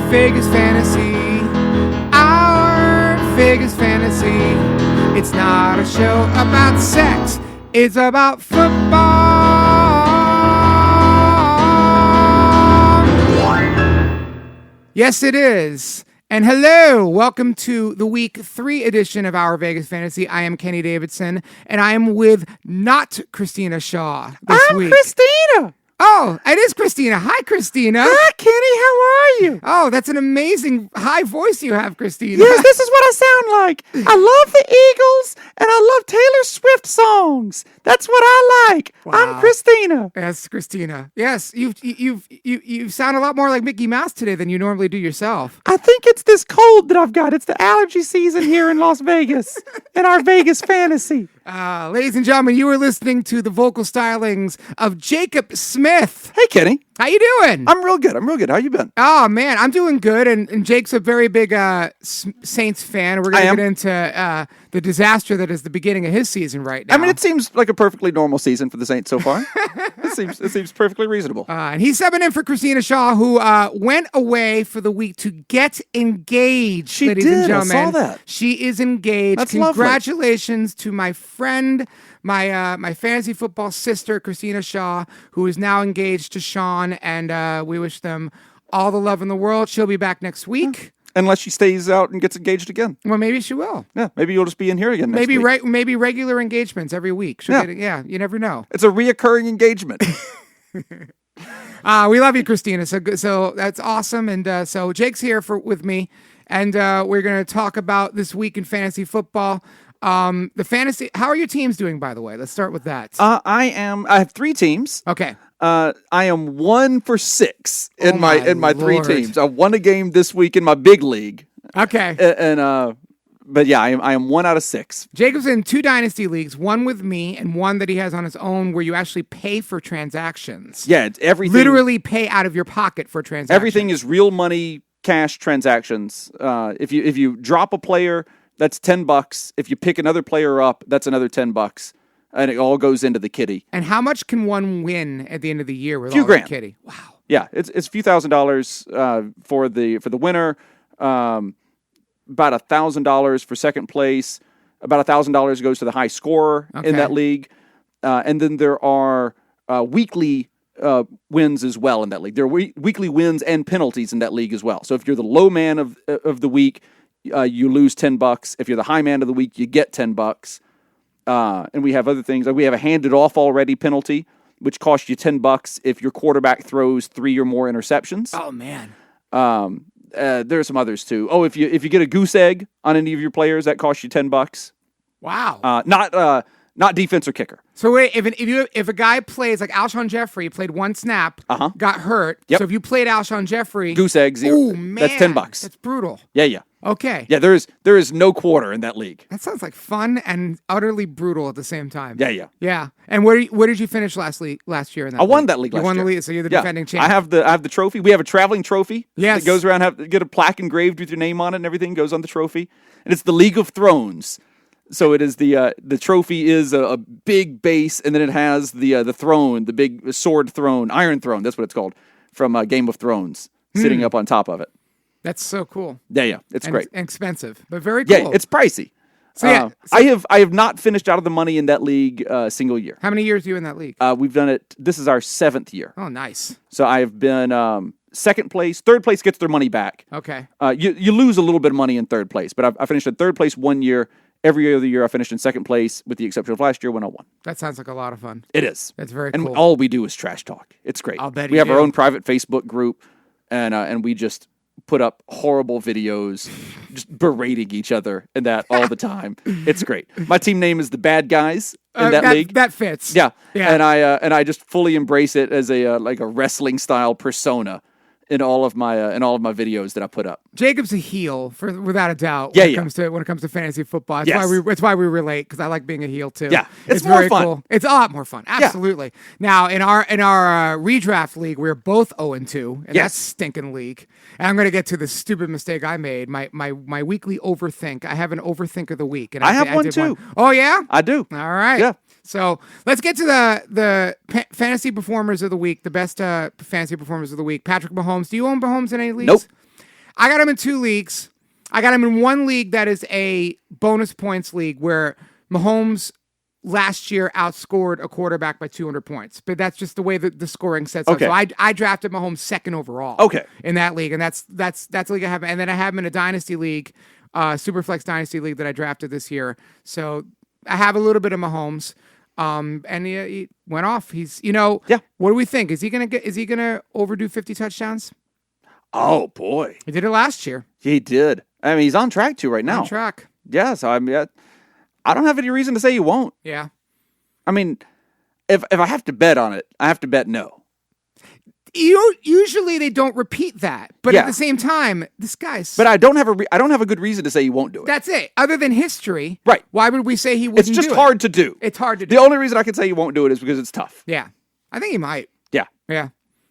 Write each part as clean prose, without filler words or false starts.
Vegas Fantasy. Our Vegas Fantasy. It's not a show about sex. It's about football. Yes, it is. And hello, welcome to the week 3 edition of Our Vegas Fantasy. I am Kenny Davidsen, and I am with not Christina Shaw this week. I'm Christina. Oh, it is Christina. Hi, Christina. Hi, Kenny. How are you? Oh, that's an amazing high voice you have, Christina. Yes, this is what I sound like. I love the Eagles, and I love Taylor Swift songs. That's what I like. Wow. I'm Christina. Yes, Christina. Yes, you sound a lot more like Mickey Mouse today than you normally do yourself. I think it's this cold that I've got. It's the allergy season here in Las Vegas, in our Vegas Fantasy. Ladies and gentlemen, you are listening to the vocal stylings of Jacob Smith. Hey, Kenny. How you doing? I'm real good. How you been? Oh, man, I'm doing good, and Jake's a very big Saints fan. We're going to get into the disaster that is the beginning of his season right now. I mean, it seems like a perfectly normal season for the Saints so far. It seems perfectly reasonable. And he's subbing in for Christina Shaw, who went away for the week to get engaged, She ladies did. and gentlemen. I saw that. She is engaged. That's Congratulations to my friend, my fantasy football sister, Christina Shaw, who is now engaged to Sean, and we wish them all the love in the world. She'll be back next week. Unless she stays out and gets engaged again. Well, maybe she will. Yeah, maybe you'll just be in here again next week. Maybe regular engagements every week. Yeah, you never know. It's a reoccurring engagement. We love you, Christina. So that's awesome. And so Jake's here with me, and we're going to talk about this week in fantasy football. The fantasy. How are your teams doing, by the way? Let's start with that. I have 3 teams. Okay. I am 1 for 6 in my 3 Lord. teams. I won a game this week in my big league. Okay. But yeah, I am 1 out of 6. Jacob's in 2 dynasty leagues, one with me and one that he has on his own, where you actually pay for transactions. Yeah, it's everything. Literally pay out of your pocket for transactions. Everything is real money, cash transactions. If you drop a player, that's $10. If you pick another player up, that's another $10. And it all goes into the kitty. And how much can one win at the end of the year with Few all grand. that kitty? Wow. Yeah, it's a few $1,000s for the winner. About $1,000 for second place. About $1,000 goes to the high scorer in that league. And then there are weekly wins as well in that league. There are weekly wins and penalties in that league as well. So if you're the low man of the week, you lose $10. If you're the high man of the week, you get $10. And we have other things. Like we have a handed off already penalty, which costs you $10 if your quarterback throws 3 or more interceptions. Oh, man. There are some others too. Oh, if you get a goose egg on any of your players, that costs you $10. Wow. Not defense or kicker. So wait, if a guy plays like Alshon Jeffrey, played 1 snap, got hurt. Yep. So if you played Alshon Jeffrey, goose eggs. Oh man, that's $10. That's brutal. Yeah. Okay. Yeah, there is no quarter in that league. That sounds like fun and utterly brutal at the same time. Yeah. And where did you finish last year in that? I won that league last year. You won the league, so you're the defending champ. I have the trophy. We have a traveling trophy. Yes. That goes around. Get a plaque engraved with your name on it, and everything goes on the trophy. And it's the League of Thrones. So it is the trophy is a big base, and then it has the throne, the big sword throne, Iron Throne. That's what it's called from Game of Thrones, sitting up on top of it. That's so cool. Yeah, it's great. And expensive, but very cool. Yeah, it's pricey. So I have not finished out of the money in that league a single year. How many years are you in that league? We've done it. This is our 7th year. Oh, nice. So I have been second place. Third place gets their money back. Okay. You lose a little bit of money in third place, but I finished in third place 1 year. Every other year I finished in second place, with the exception of last year when I won. That sounds like a lot of fun. It is. That's very cool. cool. And all we do is trash talk. It's great. I'll bet we have our own private Facebook group, and we just put up horrible videos, just berating each other and that all the time. It's great. My team name is the Bad Guys in that league. That fits. Yeah. And I just fully embrace it as a wrestling style persona in all of my videos that I put up. Jacob's a heel without a doubt. When it comes to fantasy football, that's why we relate, because I like being a heel too. Yeah, it's more very fun. cool. It's a lot more fun. Absolutely. Yeah. Now in our redraft league, we're both 0-2, and that's stinking league. And I'm going to get to the stupid mistake I made. My weekly overthink. I have an overthink of the week, and I have one too. Oh yeah, I do. All right. Yeah. So let's get to the fantasy performers of the week, the best fantasy performers of the week. Patrick Mahomes. Do you own Mahomes in any leagues? Nope. I got him in 2 leagues. I got him in one league that is a bonus points league where Mahomes last year outscored a quarterback by 200 points. But that's just the way that the scoring sets up. So I drafted Mahomes second overall in that league. And that's the league I have. And then I have him in a dynasty league, Superflex dynasty league that I drafted this year. So I have a little bit of Mahomes. And he went off. He's, what do we think? Is he gonna overdo 50 touchdowns? Oh boy, he did it last year. He did. I mean, he's on track to right now. On track. Yeah. So I mean, I don't have any reason to say he won't. Yeah. I mean, if I have to bet on it, I have to bet no. Usually they don't repeat that, but at the same time, this guy's. But I don't have a good reason to say he won't do it. That's it. Other than history, right? Why would we say he wouldn't? It's just hard to do. It's hard to do. The only reason I can say he won't do it is because it's tough. Yeah, I think he might. Yeah, yeah.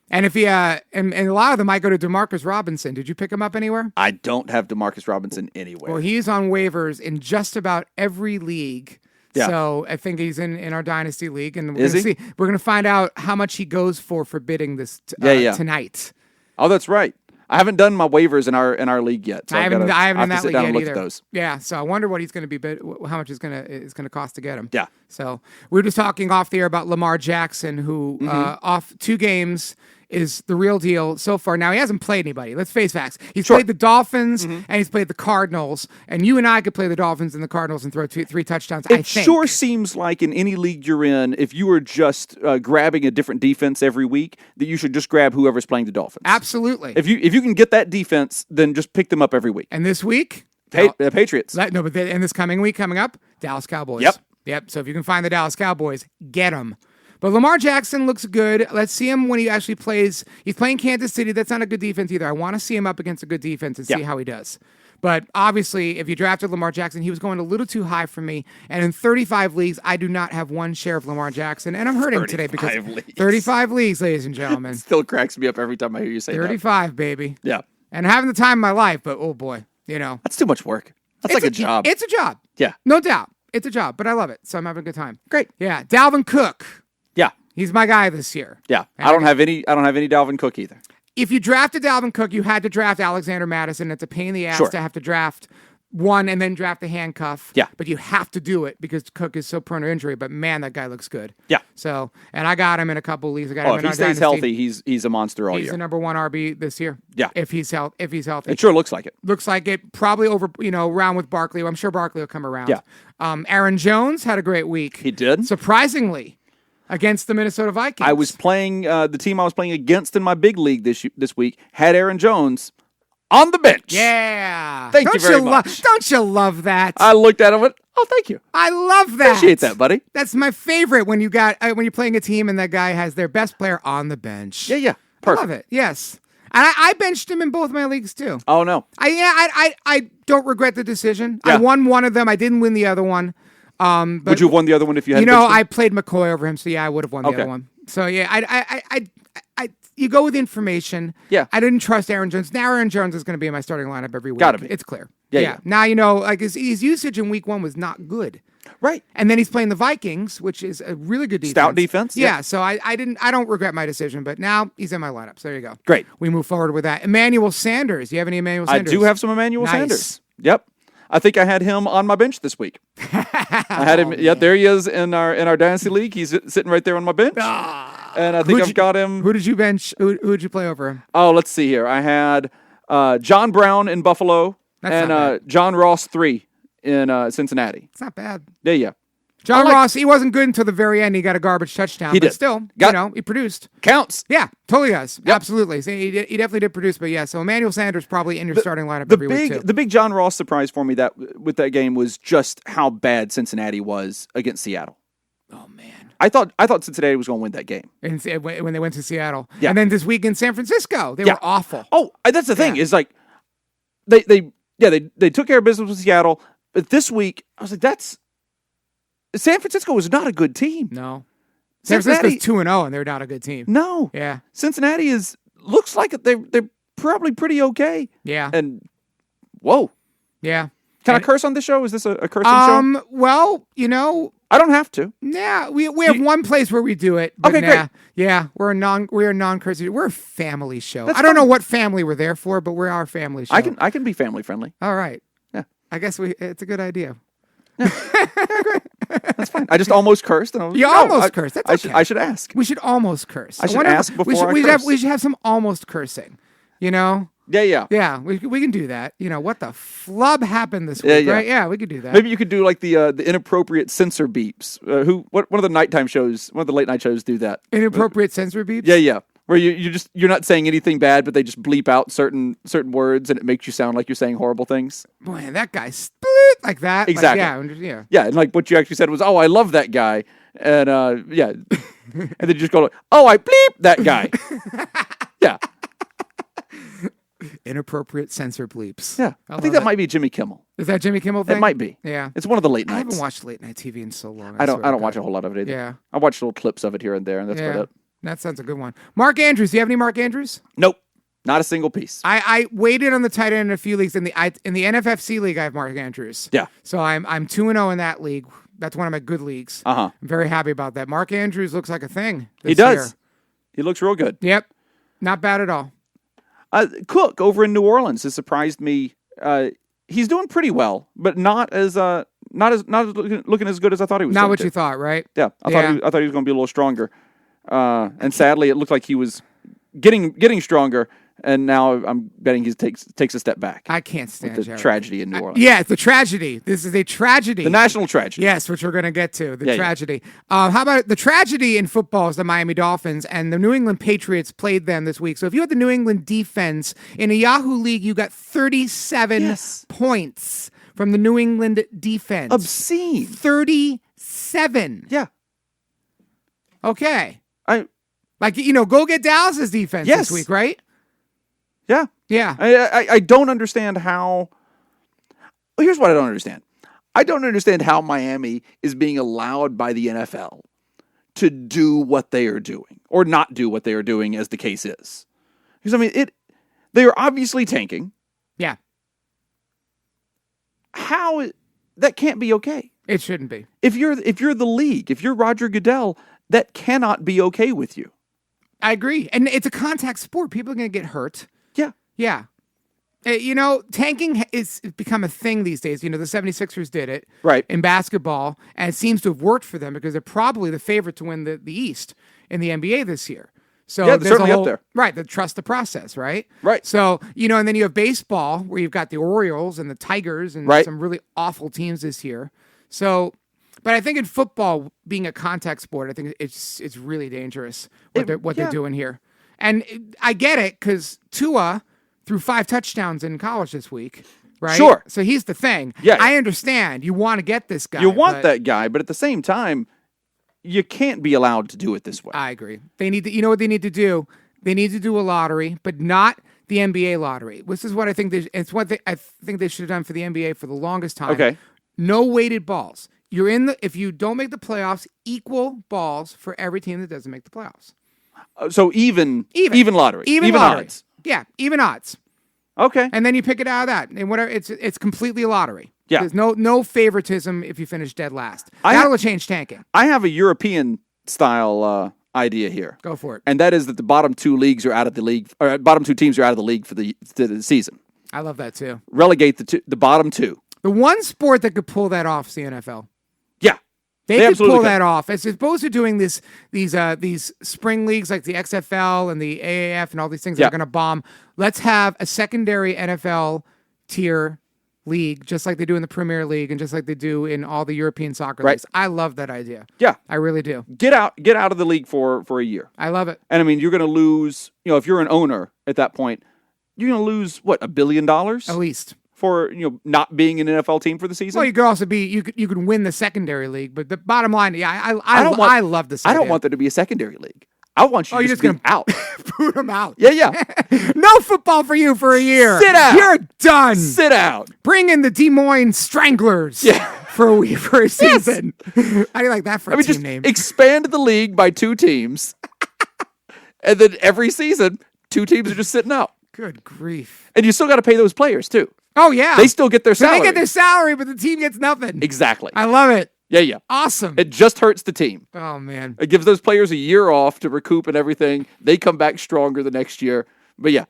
And if he and a lot of them might go to DeMarcus Robinson. Did you pick him up anywhere? I don't have DeMarcus Robinson anywhere. Well, he's on waivers in just about every league. Yeah. So I think he's in our dynasty league, and we're going to find out how much he goes for bidding this tonight. Oh, that's right. I haven't done my waivers in our league yet. So I haven't in that league yet either. Those. Yeah, so I wonder what he's going to be, how much is going to cost to get him. Yeah. So we were just talking off the air about Lamar Jackson, who off 2 games is the real deal so far. Now, he hasn't played anybody. Let's face facts. He's played the Dolphins and he's played the Cardinals. And you and I could play the Dolphins and the Cardinals and throw 3 touchdowns, I think. It sure seems like in any league you're in, if you were just grabbing a different defense every week, that you should just grab whoever's playing the Dolphins. Absolutely. If you can get that defense, then just pick them up every week. And this week? Patriots. No, but in this coming week coming up, Dallas Cowboys. Yep. So if you can find the Dallas Cowboys, get them. But Lamar Jackson looks good. Let's see him when he actually plays. He's playing Kansas City. That's not a good defense either. I want to see him up against a good defense and see how he does. But obviously, if you drafted Lamar Jackson, he was going a little too high for me. And in 35 leagues, I do not have one share of Lamar Jackson. And I'm hurting today because 35 leagues, ladies and gentlemen. It still cracks me up every time I hear you say 35, baby. Yeah. And having the time of my life, but oh boy, That's too much work. That's like a job. It's a job. Yeah. No doubt. It's a job, but I love it. So I'm having a good time. Great. Yeah. Dalvin Cook. Yeah. He's my guy this year. Yeah. I don't have any Dalvin Cook either. If you drafted Dalvin Cook, you had to draft Alexander Madison. It's a pain in the ass to have to draft one and then draft the handcuff. Yeah. But you have to do it because Cook is so prone to injury. But man, that guy looks good. Yeah. So, and I got him in a couple of leagues. I got him if he stays healthy, he's a monster all year. He's the number 1 RB this year. Yeah. If he's healthy. It sure looks like it. Looks like it. Probably over, around with Barkley. I'm sure Barkley will come around. Yeah. Aaron Jones had a great week. He did. Surprisingly. Against the Minnesota Vikings. I was playing, the team I was playing against in my big league this week had Aaron Jones on the bench. Yeah. Thank you very much. Don't you love that? I looked at him and went, oh, thank you. I love that. Appreciate that, buddy. That's my favorite when you're playing a team and that guy has their best player on the bench. Yeah. Perfect. I love it. Yes. And I benched him in both my leagues too. Oh, no. I don't regret the decision. Yeah. I won one of them. I didn't win the other one. But, would you have won the other one if you had? I played McCoy over him, so I would have won the other one. So I you go with information. Yeah, I didn't trust Aaron Jones. Now Aaron Jones is going to be in my starting lineup every week. Gotta be. It's clear. Yeah. Now his usage in week 1 was not good. Right. And then he's playing the Vikings, which is a really good defense. Stout defense. Yeah. So I don't regret my decision, but now he's in my lineup. So there you go. Great. We move forward with that. Emmanuel Sanders. You have any Emmanuel Sanders? I do have some Emmanuel Sanders. Yep. I think I had him on my bench this week. I had him. Yeah, there he is in our dynasty league. He's sitting right there on my bench. And I think I've got him. Who did you bench? Who did you play over him? Oh, let's see here. I had John Brown in Buffalo and John Ross 3 in Cincinnati. It's not bad. Yeah. John Ross, he wasn't good until the very end. He got a garbage touchdown. He did. But still, he produced. Counts. Yeah, totally does. Yep. Absolutely. So he definitely did produce. But yeah, so Emmanuel Sanders probably in your starting lineup every week too. The big John Ross surprise for me with that game was just how bad Cincinnati was against Seattle. Oh man, I thought Cincinnati was going to win that game when they went to Seattle. Yeah. And then this week in San Francisco, they were awful. Oh, that's the thing. Is like they took care of business with Seattle, but this week I was like, San Francisco was not a good team. No. San Francisco's 2-0 and they're not a good team. No. Yeah. Cincinnati looks like they're probably pretty okay. Yeah. And whoa. Yeah. Can I curse on this show? Is this a cursing show? Well, I don't have to. Yeah, we have one place where we do it. But Okay, great. Yeah, we're a non-cursing. We're a family show. That's I don't know fine. what family we're there for, but we're our family show. I can be family friendly. All right. Yeah. I guess it's a good idea. That's fine. I just almost cursed. And I was, You almost cursed. That's okay. I should ask. We should almost curse. I should ask before I curse. We should have some almost cursing. You know? Yeah. Yeah, we can do that. You know, what the flub happened this week, Yeah. right? Yeah, we could do that. Maybe you could do like the inappropriate censor beeps. One of the nighttime shows, one of the late night shows do that. Inappropriate censor beeps? Yeah. Where you're not saying anything bad, but they just bleep out certain words, and it makes you sound like you're saying horrible things. Boy, that guy split like that. Exactly. Like, yeah. Yeah, and like what you actually said was, "Oh, I love that guy," and and then you just go, like, "Oh, I bleep that guy." Yeah. Inappropriate censor bleeps. Yeah, I think that might be Jimmy Kimmel. Is that Jimmy Kimmel thing? It might be. Yeah. It's one of the late I nights. haven't watched late night TV in so long. I don't watch a whole lot of it either. Yeah. I watch little clips of it here and there, and that's about it. That sounds a good one. Mark Andrews. Do you have any Mark Andrews? Nope, not a single piece. I waited on the tight end in a few leagues. In the NFFC league, I have Mark Andrews. Yeah. So I'm 2-0 in that league. That's one of my good leagues. I'm very happy about that. Mark Andrews looks like a thing. He does. Year. He looks real good. Yep. Not bad at all. Cook over in New Orleans has surprised me. He's doing pretty well, but not looking as good as I thought he was. Not what you thought, right? Yeah, I thought he was going to be a little stronger. And sadly, it looked like he was getting stronger. And now I'm betting he takes a step back. I can't stand the Jared. tragedy in New Orleans. Yeah, it's a tragedy. This is a tragedy. The national tragedy. Yes, which we're going to get to. The tragedy. How about the tragedy in football is the Miami Dolphins, and the New England Patriots played them this week. So if you had the New England defense in a Yahoo League, you got 37 points from the New England defense. Obscene. 37. Yeah. Okay. Go get Dallas's defense this week, right? Yeah. Yeah. I don't understand how. Well, here's what I don't understand. I don't understand how Miami is being allowed by the NFL to do what they are doing or not do what they are doing, as the case is. Because they are obviously tanking. Yeah. That can't be okay. It shouldn't be. If you're the league, if you're Roger Goodell, that cannot be okay with you. I agree. And it's a contact sport. People are going to get hurt. Yeah. Yeah. Tanking is become a thing these days. The 76ers did it in basketball, and it seems to have worked for them because they're probably the favorite to win the East in the NBA this year. So they're certainly up there. Right, the trust the process, right? Right. So, and then you have baseball where you've got the Orioles and the Tigers and some really awful teams this year. So, but I think in football, being a contact sport, I think it's really dangerous what they're doing here. And I get it because Tua threw 5 touchdowns in college this week, right? Sure. So he's the thing. Yeah. I understand. You want to get this guy. You want that guy, but at the same time, you can't be allowed to do it this way. I agree. They need to. You know what they need to do? They need to do a lottery, but not the NBA lottery. This is what I think. I think they should have done for the NBA for the longest time. Okay. No weighted balls. If you don't make the playoffs, equal balls for every team that doesn't make the playoffs. So even lottery, even lottery. odds. Yeah, even odds. Okay. And then you pick it out of that, and whatever. It's completely a lottery. Yeah. There's no favoritism if you finish dead last. That'll change tanking. I have a European style idea here. Go for it. And that is that the bottom 2 leagues are out of the league, or bottom 2 teams are out of the league for the season. I love that too. Relegate the bottom 2. The one sport that could pull that off is the NFL. Yeah. They could pull that off as opposed to doing these spring leagues like the XFL and the AAF and all these things that are going to bomb. Let's have a secondary NFL tier league, just like they do in the Premier League and just like they do in all the European soccer leagues. I love that idea. Yeah. I really do. Get out of the league for a year. I love it. And you're going to lose, if you're an owner at that point, you're going to lose what, $1 billion? At least. For not being an NFL team for the season. Well, you could also you could win the secondary league, but the bottom line, I love this. I don't want there to be a secondary league. I want you just going out, boot them out. Yeah. No football for you for a year. Sit out. You're done. Sit out. Bring in the Des Moines Stranglers. For a season. How do you like that for a team name? Expand the league by 2 teams, and then every season 2 teams are just sitting out. Good grief! And you still got to pay those players too. Oh, yeah. They still get their salary. They get their salary, but the team gets nothing. Exactly. I love it. Yeah. Awesome. It just hurts the team. Oh, man. It gives those players a year off to recoup and everything. They come back stronger the next year. But yeah.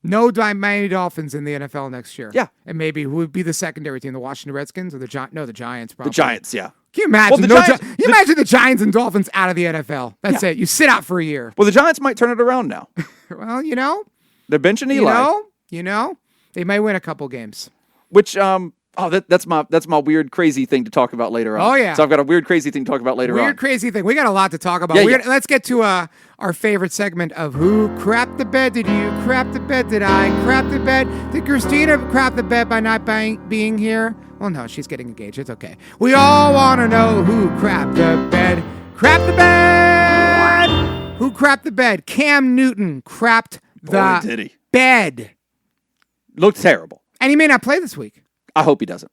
No Miami Dolphins in the NFL next year. Yeah. And maybe who would be the secondary team? The Washington Redskins or the Giants? No, the Giants probably. The Giants, yeah. Can you imagine? Well, you imagine the Giants and Dolphins out of the NFL. That's it. You sit out for a year. Well, the Giants might turn it around now. Well, They're benching Eli. They may win a couple games. Which, that's my weird, crazy thing to talk about later on. Oh, yeah. So I've got a weird, crazy thing to talk about later on. Weird, crazy thing. We got a lot to talk about. Yeah. Let's get to our favorite segment of Who Crapped the Bed? Did you crap the bed? Did I crap the bed? Did Christina crap the bed by not being here? Well, no, she's getting engaged. It's okay. We all want to know who crapped the bed. Crap the bed! Who crapped the bed? Cam Newton crapped the Boy, did he. bed. Looked terrible. And he may not play this week. I hope he doesn't.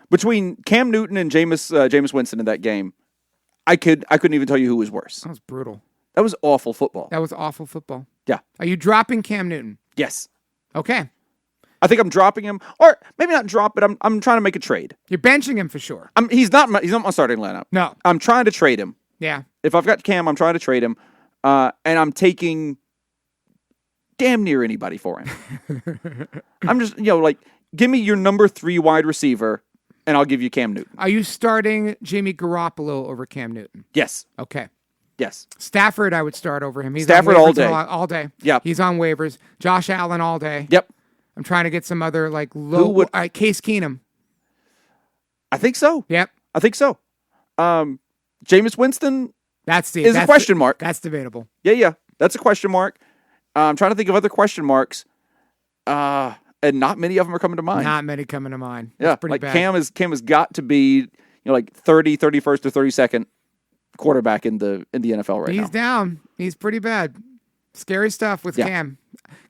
Between Cam Newton and Jameis Winston in that game, I couldn't even tell you who was worse. That was brutal. That was awful football. That was awful football. Yeah. Are you dropping Cam Newton? Yes. Okay. I think I'm dropping him, or maybe not drop, but I'm trying to make a trade. You're benching him for sure. He's not my starting lineup. No. I'm trying to trade him. Yeah. If I've got Cam, I'm trying to trade him, and I'm taking damn near anybody for him. I'm just give me your number 3 wide receiver, and I'll give you Cam Newton. Are you starting Jimmy Garoppolo over Cam Newton? Yes. Okay. Yes. Stafford, I would start over him. He's Stafford on all waivers day. All day. Yep. He's on waivers. Josh Allen all day. Yep. I'm trying to get some other low. Case Keenum. I think so. Yep. I think so. Jameis Winston That's a question mark. That's debatable. Yeah. That's a question mark. I'm trying to think of other question marks, and not many of them are coming to mind. Not many coming to mind. Yeah, That's pretty bad. Cam has got to be 30, 31st, or 32nd quarterback in the NFL right now. He's down. He's pretty bad. Scary stuff with Yeah. Cam.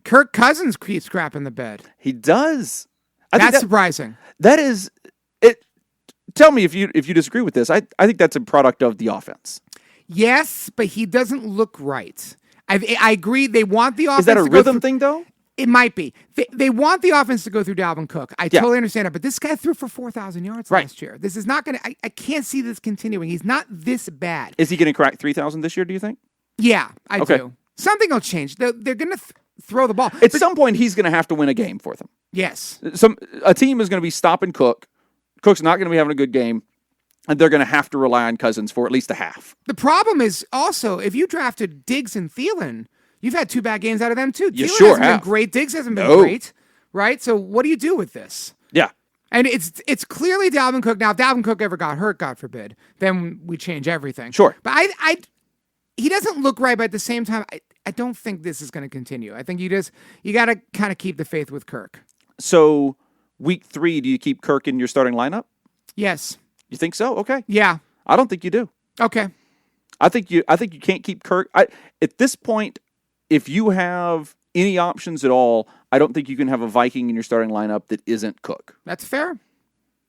Kirk Cousins keeps crapping the bed. He does. That's surprising. That is it. Tell me if you disagree with this. I think that's a product of the offense. Yes, but he doesn't look right. I agree. They want the offense. Is that a to go rhythm through, thing though? It might be. They want the offense to go through Dalvin Cook. I totally understand it. But this guy threw for 4,000 yards last year. This is not going to. I can't see this continuing. He's not this bad. Is he going to crack 3,000 this year? Do you think? Yeah, I do. Something will change. They're going to throw the ball. At some point, he's going to have to win a game for them. Yes. A team is going to be stopping Cook. Cook's not going to be having a good game, and they're going to have to rely on Cousins for at least a half. The problem is also, if you drafted Diggs and Thielen, you've had 2 bad games out of them too. You Thielen sure hasn't have. been great. Diggs hasn't been great, right? So what do you do with this? Yeah. And it's clearly Dalvin Cook. Now, if Dalvin Cook ever got hurt, God forbid, then we change everything. Sure. But he doesn't look right, but at the same time, I don't think this is going to continue. I think you got to kind of keep the faith with Kirk. So week 3, do you keep Kirk in your starting lineup? Yes. You think so? Okay. Yeah. I don't think you do. Okay. I think you can't keep Kirk. At this point, if you have any options at all, I don't think you can have a Viking in your starting lineup that isn't Cook. That's fair.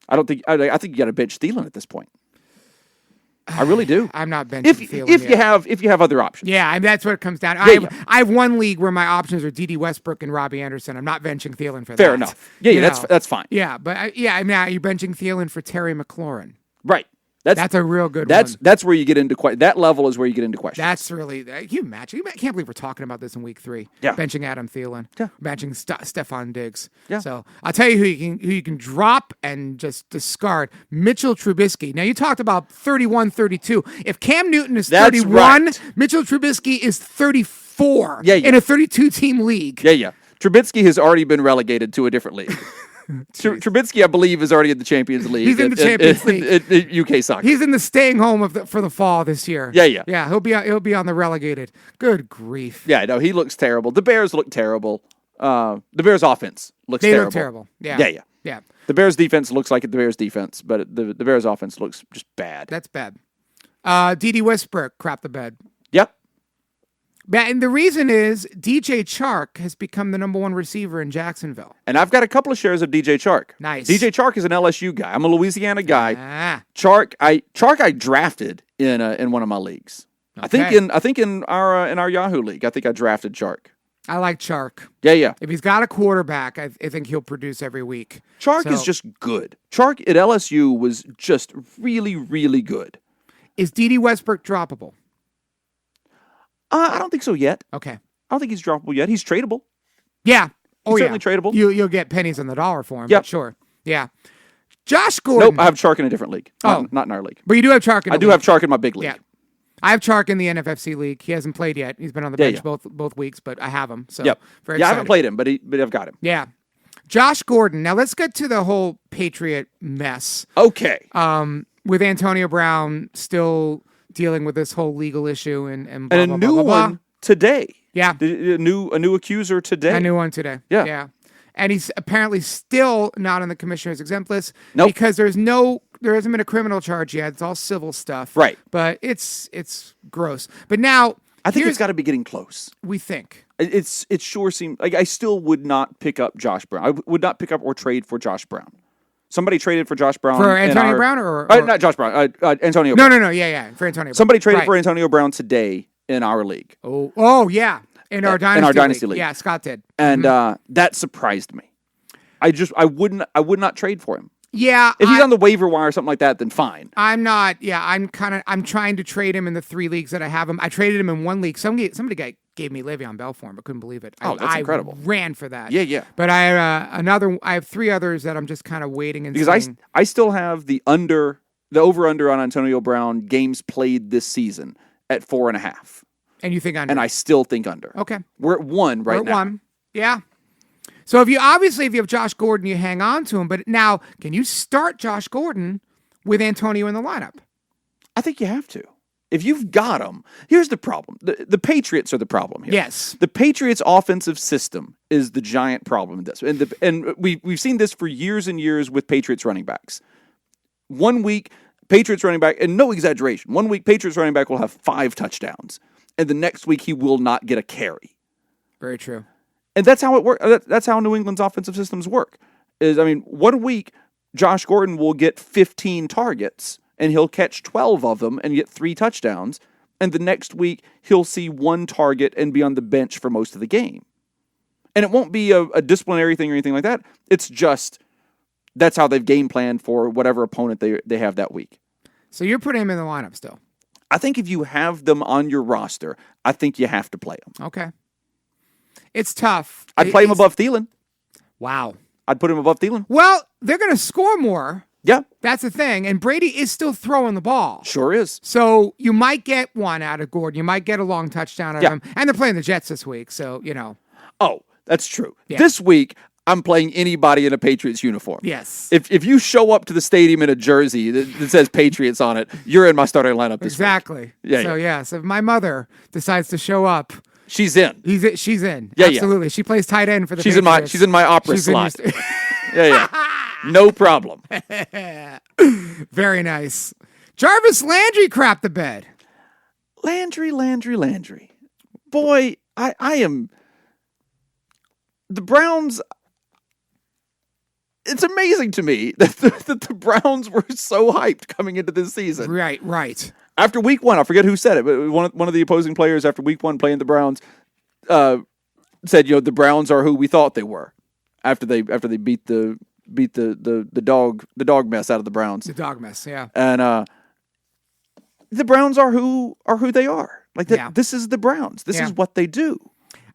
I think you got to bench Thielen at this point. I really do. I'm not benching Thielen if you have other options. Yeah, I mean, that's what it comes down to. I have one league where my options are D.D. Westbrook and Robbie Anderson. I'm not benching Thielen for that. Fair enough. Yeah, that's fine. Yeah, but I mean, you're benching Thielen for Terry McLaurin. Right. That's a real good one. That's where you get into that level is where you get into questions. That's really can you imagine? I can't believe we're talking about this in week 3. Yeah. Benching Adam Thielen. Yeah. Benching Stephon Diggs. Yeah. So I'll tell you who you can drop and just discard. Mitchell Trubisky. Now you talked about 31-32. If Cam Newton is 31, right. Mitchell Trubisky is 34 yeah. in a 32-team league. Yeah. Trubisky has already been relegated to a different league. Trubisky, I believe, is already in the Champions League. He's in the Champions League. In UK soccer. He's in the staying home for the fall this year. Yeah. Yeah, he'll be on the relegated. Good grief. Yeah, no, he looks terrible. The Bears look terrible. The Bears offense looks terrible. They look terrible. Yeah. The Bears defense looks like the Bears defense, but the Bears offense looks just bad. That's bad. D.D. Westbrook crap the bed. Yep. And the reason is DJ Chark has become the number 1 receiver in Jacksonville. And I've got a couple of shares of DJ Chark. Nice. DJ Chark is an LSU guy. I'm a Louisiana guy. Chark I drafted in one of my leagues. Okay. I think in our Yahoo league. I think I drafted Chark. I like Chark. Yeah. If he's got a quarterback, I think he'll produce every week. Chark is just good. Chark at LSU was just really, really good. Is D.D. Westbrook droppable? I don't think so yet. Okay. I don't think he's droppable yet. He's tradable. Yeah. He's certainly tradable. You'll get pennies on the dollar for him. Yep. But sure. Yeah. Josh Gordon. Nope, I have Chark in a different league. Not in our league. But you do have Chark in I do have Chark in my big league. Yeah. I have Chark in the NFFC league. He hasn't played yet. He's been on the bench both weeks, but I have him. So yep. Very excited. I haven't played him, but I've got him. Yeah. Josh Gordon. Now let's get to the whole Patriot mess. Okay. With Antonio Brown still dealing with this whole legal issue and blah, a blah, new blah, blah, blah. one today. Yeah. A new accuser today. A new one today. Yeah. And he's apparently still not on the commissioner's exempt list because there hasn't been a criminal charge yet. It's all civil stuff. Right. But it's gross. But now I think it's got to be getting close. We think. It sure seems like I still would not pick up Josh Brown. I would not pick up or trade for Josh Brown. Somebody traded for Josh Brown. For Antonio Brown or not Josh Brown, Antonio Brown. No. Yeah. For Antonio Brown. Somebody traded for Antonio Brown today in our league. Oh yeah. In our dynasty league. Yeah, Scott did. And that surprised me. I would not trade for him. Yeah. If he's on the waiver wire or something like that, then fine. I'm not. Yeah, I'm trying to trade him in the 3 leagues that I have him. I traded him in 1 league. Somebody gave me Le'Veon Bell for him. I couldn't believe it. That's incredible. I ran for that. Yeah. But I have 3 others that I'm just kind of waiting and because I still have the over under on Antonio Brown games played this season at 4.5. And you think under? And I still think under. Okay. We're at 1 right now. We're at 1. Yeah. So if you have Josh Gordon, you hang on to him. But now, can you start Josh Gordon with Antonio in the lineup? I think you have to. If you've got him, here's the problem. The Patriots are the problem here. Yes. The Patriots' offensive system is the giant problem in this. And we've seen this for years and years with Patriots running backs. 1 week, Patriots running back, and no exaggeration, 1 week, Patriots running back will have 5 touchdowns. And the next week, he will not get a carry. Very true. And that's how it works. That's how New England's offensive systems work. 1 week, Josh Gordon will get 15 targets, and he'll catch 12 of them and get 3 touchdowns. And the next week, he'll see 1 target and be on the bench for most of the game. And it won't be a disciplinary thing or anything like that. It's just that's how they've game planned for whatever opponent they have that week. So you're putting him in the lineup still? I think if you have them on your roster, I think you have to play them. Okay. It's tough. I'd play him above Thielen. Wow. I'd put him above Thielen. Well, they're going to score more. Yeah. That's the thing. And Brady is still throwing the ball. Sure is. So you might get 1 out of Gordon. You might get a long touchdown out of him. And they're playing the Jets this week, so, Oh, that's true. Yeah. This week, I'm playing anybody in a Patriots uniform. Yes. If you show up to the stadium in a jersey that says Patriots on it, you're in my starting lineup this week. Yeah. So if my mother decides to show up, she's in. She's in. Yeah, absolutely. Yeah. She plays tight end for the She's Patriots. in my opera slot. Yeah. No problem. Very nice. Jarvis Landry crapped the bed. Landry. Boy, I am. The Browns. It's amazing to me that the Browns were so hyped coming into this season. Right. After week 1, I forget who said it, but one of the opposing players after week 1 playing the Browns said, the Browns are who we thought they were after they beat the dog mess out of the Browns. The dog mess, yeah. And the Browns are who they are. Like that. Yeah. This is the Browns. This is what they do.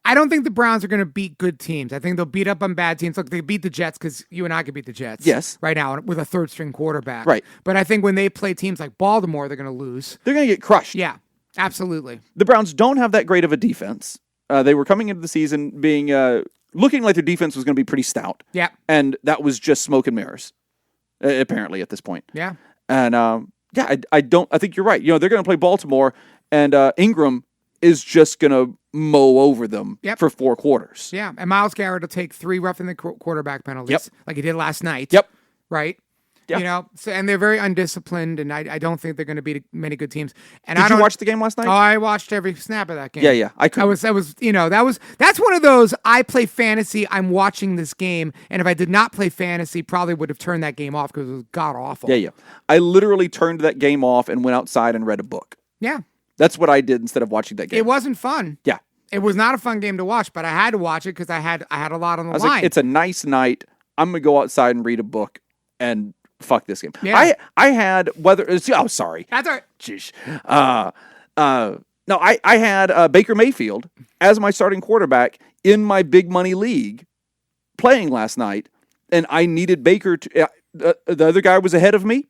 I don't think the Browns are going to beat good teams. I think they'll beat up on bad teams. Look, they beat the Jets because you and I could beat the Jets. Yes. Right now with a third-string quarterback. Right. But I think when they play teams like Baltimore, they're going to lose. They're going to get crushed. Yeah, absolutely. The Browns don't have that great of a defense. They were coming into the season being looking like their defense was going to be pretty stout. Yeah. And that was just smoke and mirrors, apparently, at this point. Yeah. And, I think you're right. They're going to play Baltimore, and Ingram is just going to mow over them for 4 quarters. Yeah, and Myles Garrett will take 3 roughing the quarterback penalties, like he did last night. Yep. Right? Yep. And they're very undisciplined, and I don't think they're going to beat many good teams. And Did you watch the game last night? Oh, I watched every snap of that game. Yeah. That's one of those, I play fantasy, I'm watching this game, and if I did not play fantasy, probably would have turned that game off because it was god-awful. Yeah. I literally turned that game off and went outside and read a book. Yeah. That's what I did instead of watching that game. It wasn't fun. Yeah. It was not a fun game to watch, but I had to watch it because I had a lot on the line. Like, it's a nice night. I'm gonna go outside and read a book and fuck this game. Yeah. I had whether sorry. That's all right. Jeez. No, I had Baker Mayfield as my starting quarterback in my big money league playing last night, and I needed Baker to. The other guy was ahead of me.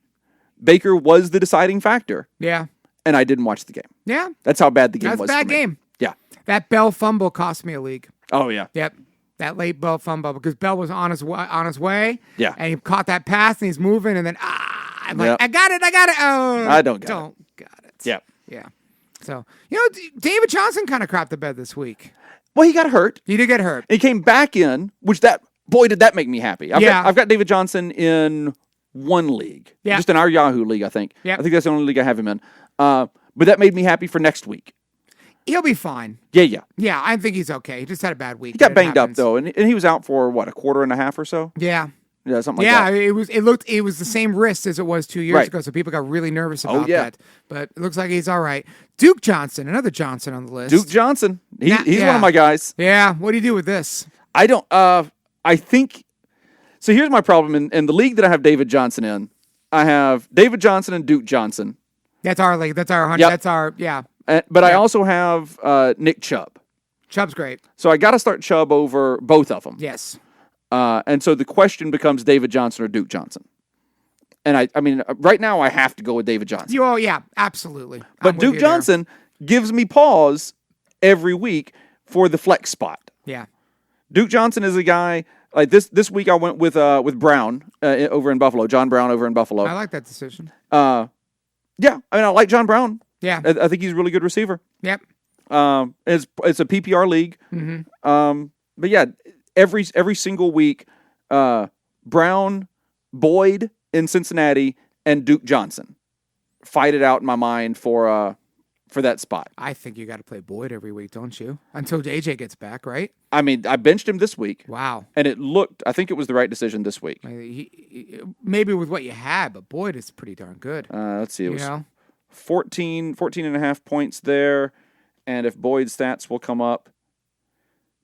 Baker was the deciding factor. Yeah. And I didn't watch the game. Yeah. That's how bad the game was. That's a bad game. Yeah. That Bell fumble cost me a league. Oh yeah. Yep. That late Bell fumble because Bell was on his way. Yeah. And he caught that pass and he's moving and then I'm like, Yep. I got it. Oh, I don't got it. Yeah. Yeah. So David Johnson kind of crapped the bed this week. Well, he got hurt. He did get hurt. He came back in, which did that make me happy. I've got David Johnson in one league. Yeah. Just in our Yahoo league, I think. Yeah. I think that's the only league I have him in. But that made me happy for next week. He'll be fine. Yeah. Yeah, I think he's okay. He just had a bad week. He got banged up though, and he was out for a quarter and a half or so. Yeah. Yeah, something like that. Yeah, it was the same wrist as it was 2 years Right. ago, so people got really nervous about yeah. that. But it looks like he's all right. Duke Johnson, another Johnson on the list. Duke Johnson. He's Yeah. one of my guys. Yeah. What do you do with this? I don't. I think. So here's my problem in the league that I have David Johnson in. I have David Johnson and Duke Johnson. That's our league. That's our 100. Yep. That's our yeah. But I also have Nick Chubb. Chubb's great. So I got to start Chubb over both of them. Yes. And so the question becomes David Johnson or Duke Johnson. And I mean, right now I have to go with David Johnson. Yeah, absolutely. But Duke Johnson gives me pause every week for the flex spot. Yeah. Duke Johnson is a guy like this week. I went with Brown over in Buffalo, John Brown over in Buffalo. I like that decision. Yeah, I mean I like John Brown. Yeah, I think he's a really good receiver. Yep. It's a PPR league. Mm-hmm. But yeah, every single week, Brown, Boyd in Cincinnati, and Duke Johnson fight it out in my mind for that spot. I think you got to play Boyd every week, don't you? Until AJ gets back, right? I mean, I benched him this week. Wow. And I think it was the right decision this week. Maybe with what you had, but Boyd is pretty darn good. Let's see. It was 14 and a half points there. And if Boyd's stats will come up,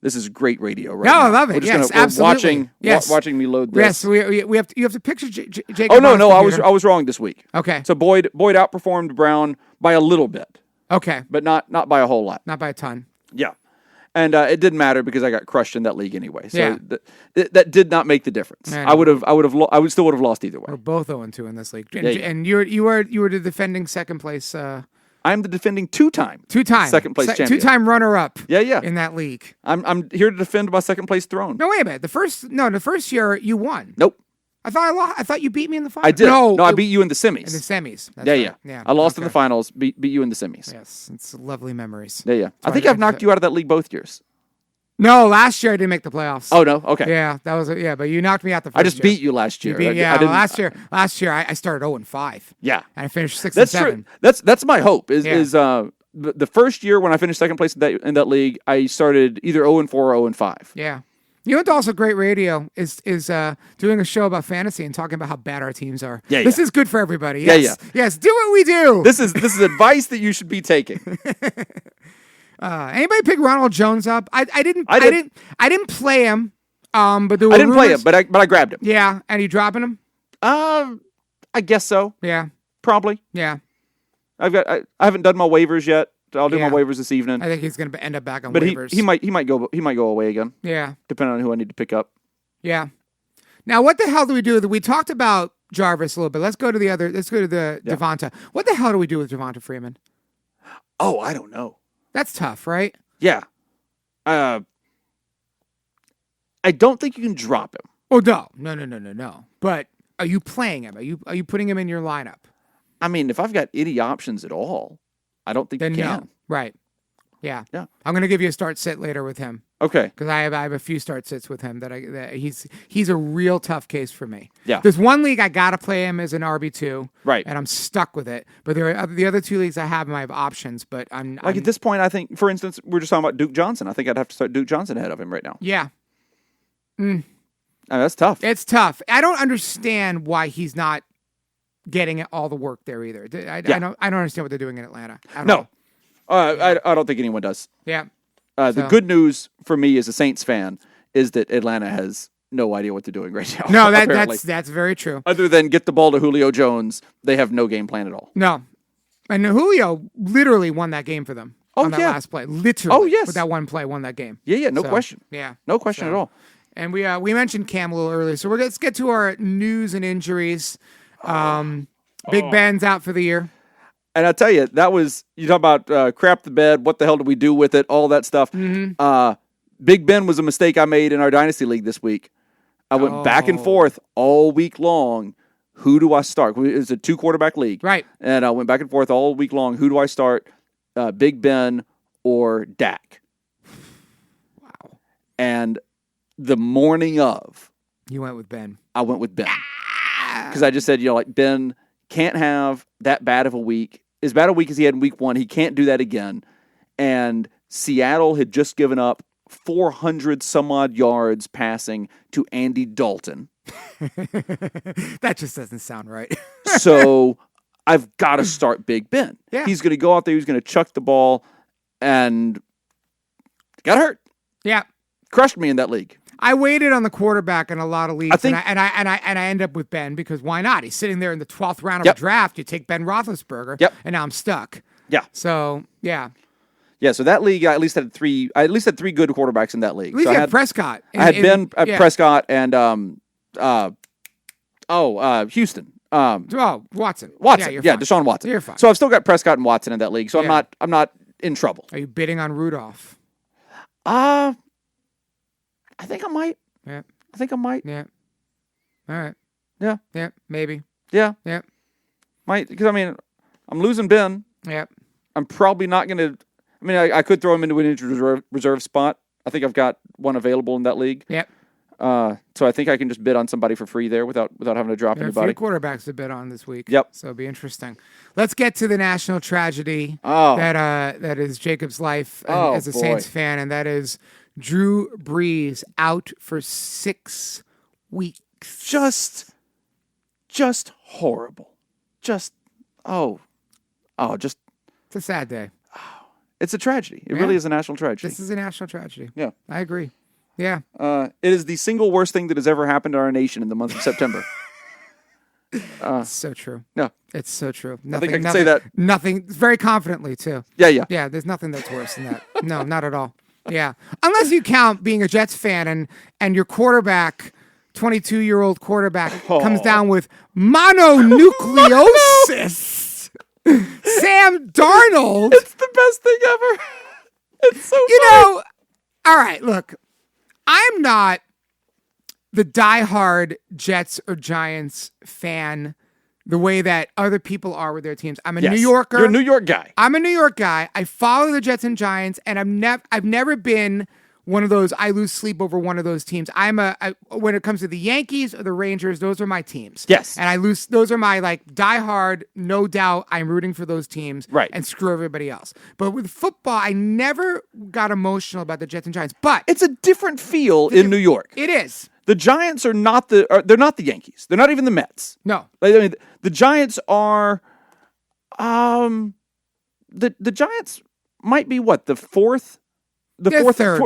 this is great radio right now. I love it. Yes, absolutely. Watching me load this. Yes, you have to picture Jacob. Oh, no, I was wrong this week. Okay. So Boyd outperformed Brown by a little bit. Okay. But not by a whole lot. Not by a ton. Yeah. And it didn't matter because I got crushed in that league anyway. So Yeah. that did not make the difference. I still would have lost either way. We're both 0-2 in this league. Yeah. And you were the defending second place. I'm the defending two-time second place champion. Two-time runner-up. Yeah. In that league. I'm here to defend my second place throne. No, wait a minute. The first year you won. Nope. I thought you beat me in the finals. I did. No, I beat you in the semis. In the semis. That's Yeah. right. Yeah. I lost in the finals. Beat you in the semis. Yes, it's lovely memories. Yeah. I think I've knocked you out of that league both years. No, last year I didn't make the playoffs. Oh no, okay. Yeah, that was but you knocked me out the first I just year. beat you last year. Last year I started 0-5. Yeah, and I finished 6 That's and 7. True. That's my hope. Is the first year when I finished second place in that league, I started either 0-4 or 0-5. Yeah. You know what's also great radio is doing a show about fantasy and talking about how bad our teams are. Yeah, this is good for everybody. Yes. Yes, do what we do. This is advice that you should be taking. Anybody pick Ronald Jones up? I didn't play him. But there were I didn't play him, but I grabbed him. Yeah, and you dropping him? I guess so. Yeah, probably. Yeah, I haven't done my waivers yet. I'll do my waivers this evening. I think he's going to end up back on but waivers. he might go away again. Yeah, depending on who I need to pick up. Yeah. Now, what the hell do we do? We talked about Jarvis a little bit. Let's go to Devonta. What the hell do we do with Devonta Freeman? Oh, I don't know. That's tough, right? Yeah. I don't think you can drop him. Oh, no. But are you playing him? Are you putting him in your lineup? I mean, if I've got any options at all, I don't think you can. No. Right. Yeah. I'm going to give you a start sit later with him. Okay. Because I have a few start sits with him that he's a real tough case for me. Yeah. There's one league I got to play him as an RB2. Right. And I'm stuck with it. But there are the other two leagues I have options, but I'm at this point, I think, for instance, we're just talking about Duke Johnson. I think I'd have to start Duke Johnson ahead of him right now. Yeah. That's tough. It's tough. I don't understand why he's not getting all the work there either. I don't understand what they're doing in Atlanta. No. I don't think anyone does. Yeah. The good news for me as a Saints fan is that Atlanta has no idea what they're doing right now. No, that's very true. Other than get the ball to Julio Jones, they have no game plan at all. No. And Julio literally won that game for them on that last play. Literally. Oh, yes. With that one play, won that game. Yeah, no question. Yeah. No question at all. And we mentioned Cam a little earlier, so let's get to our news and injuries. Big Ben's out for the year. And I tell you, that was, you talk about crap the bed, what the hell do we do with it, all that stuff. Mm-hmm. Big Ben was a mistake I made in our Dynasty League this week. I went back and forth all week long. Who do I start? It's a 2-quarterback league. Right. And I went back and forth all week long. Who do I start? Big Ben or Dak? Wow. And the morning of, you went with Ben. I went with Ben. Because I just said, Ben can't have that bad of a week. As bad a week as he had in week 1, he can't do that again. And Seattle had just given up 400 some odd yards passing to Andy Dalton. That just doesn't sound right. So I've got to start Big Ben. Yeah. He's going to go out there, he's going to chuck the ball, and got hurt. Yeah. Crushed me in that league. I waited on the quarterback in a lot of leagues, I think, and I end up with Ben because why not? He's sitting there in the 12th round of a draft. You take Ben Roethlisberger, and now I'm stuck. Yeah. So yeah. Yeah, so that league, I at least had three good quarterbacks in that league. At least so you had Prescott. I had Ben Prescott and Houston. Watson. Yeah, Deshaun Watson. You're fine. So I've still got Prescott and Watson in that league. So I'm not in trouble. Are you bidding on Rudolph? I think I might. Yeah. I think I might. Yeah. All right. Yeah. Yeah. Maybe. Yeah. Yeah. Might, because I'm losing Ben. Yeah. I'm probably not going to. I could throw him into an injured reserve spot. I think I've got one available in that league. Yep. So I think I can just bid on somebody for free there without having to drop anybody. A few quarterbacks to bid on this week. Yep. So it'll be interesting. Let's get to the national tragedy that is Jacob's life as a Saints fan, and that is Drew Brees out for 6 weeks. Just horrible. Just. It's a sad day. It's a tragedy. It really is a national tragedy. This is a national tragedy. Yeah. I agree. Yeah. It is the single worst thing that has ever happened to our nation in the month of September. It's so true. Yeah. It's so true. I think I can say that. Nothing, very confidently, too. Yeah. Yeah, there's nothing that's worse than that. No, not at all. Yeah. Unless you count being a Jets fan and your quarterback, 22-year-old quarterback, comes down with mononucleosis. Sam Darnold. It's the best thing ever. It's so funny. All right, look, I'm not the diehard Jets or Giants fan the way that other people are with their teams. I'm a New Yorker. You're a New York guy. I'm a New York guy. I follow the Jets and Giants, and I've never been one of those, I lose sleep over one of those teams. When it comes to the Yankees or the Rangers, those are my teams. Yes. And those are my diehard, no doubt, I'm rooting for those teams. Right. And screw everybody else. But with football, I never got emotional about the Jets and Giants. But it's a different feel in New York. It is. The Giants are not they're not the Yankees. They're not even the Mets. No. The Giants are, the Giants might be what, the fourth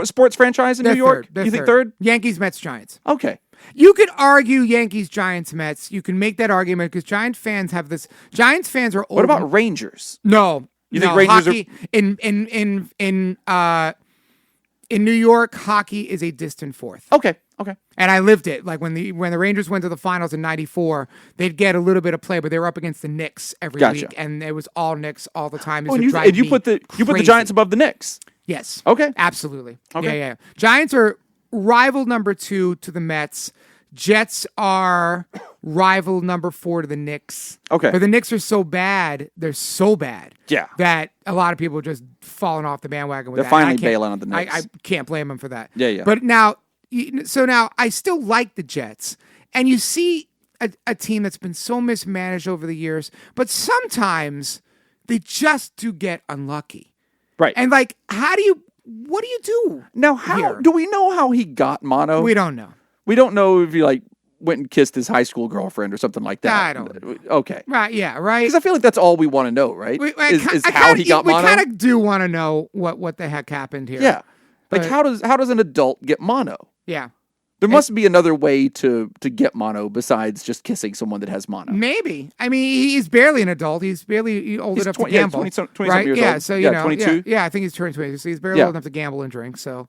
sports franchise in New York? You think third? Yankees, Mets, Giants. Okay. You could argue Yankees, Giants, Mets. You can make that argument because Giants fans have this. Giants fans are old. What about Rangers? No. You think Rangers hockey, in New York, hockey is a distant fourth. Okay. And I lived it. Like when the Rangers went to the finals in '94, they'd get a little bit of play, but they were up against the Knicks every week, and it was all Knicks all the time. You put the Giants above the Knicks. Yes. Okay. Absolutely. Okay. Yeah. Giants are rival number 2 to the Mets. Jets are rival number 4 to the Knicks. Okay. But the Knicks are so bad. They're so bad. Yeah. That a lot of people are just falling off the bandwagon with They're that. finally bailing on the Knicks. I can't blame them for that. Yeah. But now I still like the Jets. And you see a team that's been so mismanaged over the years, but sometimes they just do get unlucky. Right. And what do you do? Now, do we know how he got mono? We don't know. We don't know if he went and kissed his high school girlfriend or something like that. I don't know. Okay. Right, yeah, right? Because I feel like that's all we want to know, right? Is how he got mono? We kind of do want to know what the heck happened here. Yeah. Like, how does an adult get mono? Yeah. There must be another way to get mono besides just kissing someone that has mono. Maybe. I mean, he's barely an adult. He's barely old enough to gamble. 20 right? years yeah. old. So, you know, 22. Yeah, I think he's turning 22. So he's barely old enough to gamble and drink. So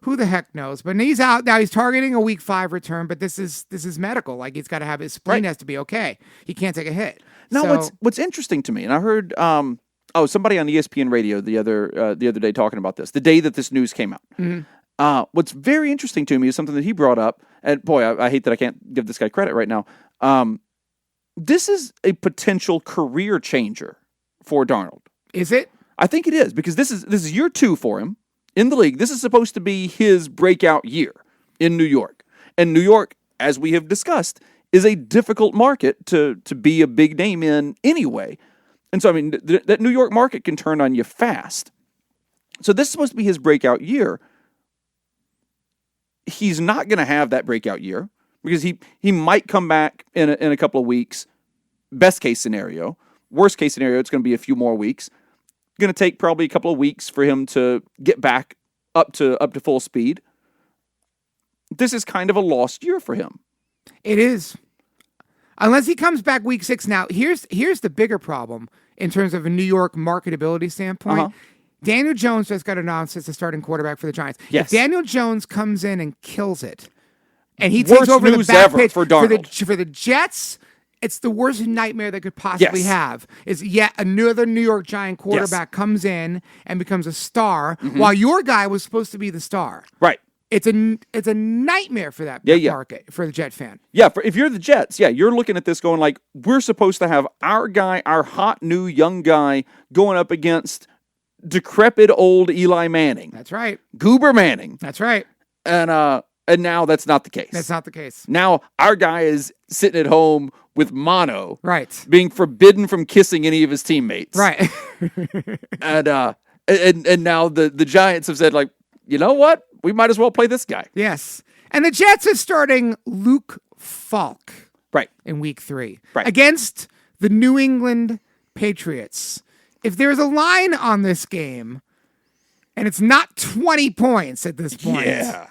who the heck knows? But he's out now. He's targeting a week 5 return, but this is medical. Like, he's got to have his spleen has to be okay. He can't take a hit. Now, what's interesting to me, and I heard somebody on ESPN radio the other day talking about this, the day that this news came out. Mm-hmm. What's very interesting to me is something that he brought up, and boy, I hate that I can't give this guy credit right now. This is a potential career changer for Darnold. Is it? I think it is, because this is year 2 for him in the league. This is supposed to be his breakout year in New York. And New York, as we have discussed, is a difficult market to be a big name in anyway. And so, I mean, that New York market can turn on you fast. So this is supposed to be his breakout year. He's not going to have that breakout year because he might come back in a couple of weeks. Best case scenario. Worst case scenario, it's going to be a few more weeks. Going to take probably a couple of weeks for him to get back up to full speed. This is kind of a lost year for him. It is. Unless he comes back week 6. Now, here's the bigger problem in terms of a New York marketability standpoint. Uh-huh. Daniel Jones just got announced as the starting quarterback for the Giants. Yes. If Daniel Jones comes in and kills it, and he Worst takes over the news back ever pitch for Darnold. for the Jets, it's the worst nightmare they could possibly have. Is yet another New York Giant quarterback comes in and becomes a star, while your guy was supposed to be the star. Right. It's a nightmare for that market, for the Jet fan. Yeah, if you're the Jets, you're looking at this going like, we're supposed to have our guy, our hot new young guy, going up against decrepit old Eli Manning. That's right. Goober Manning. That's right. And now that's not the case. That's not the case. Now our guy is sitting at home with mono. Right. Being forbidden from kissing any of his teammates. Right. and now the Giants have said, like, you know what? We might as well play this guy. Yes. And the Jets are starting Luke Falk. Right. In week 3. Right. Against the New England Patriots. If there's a line on this game, and it's not 20 points at this point. Yeah.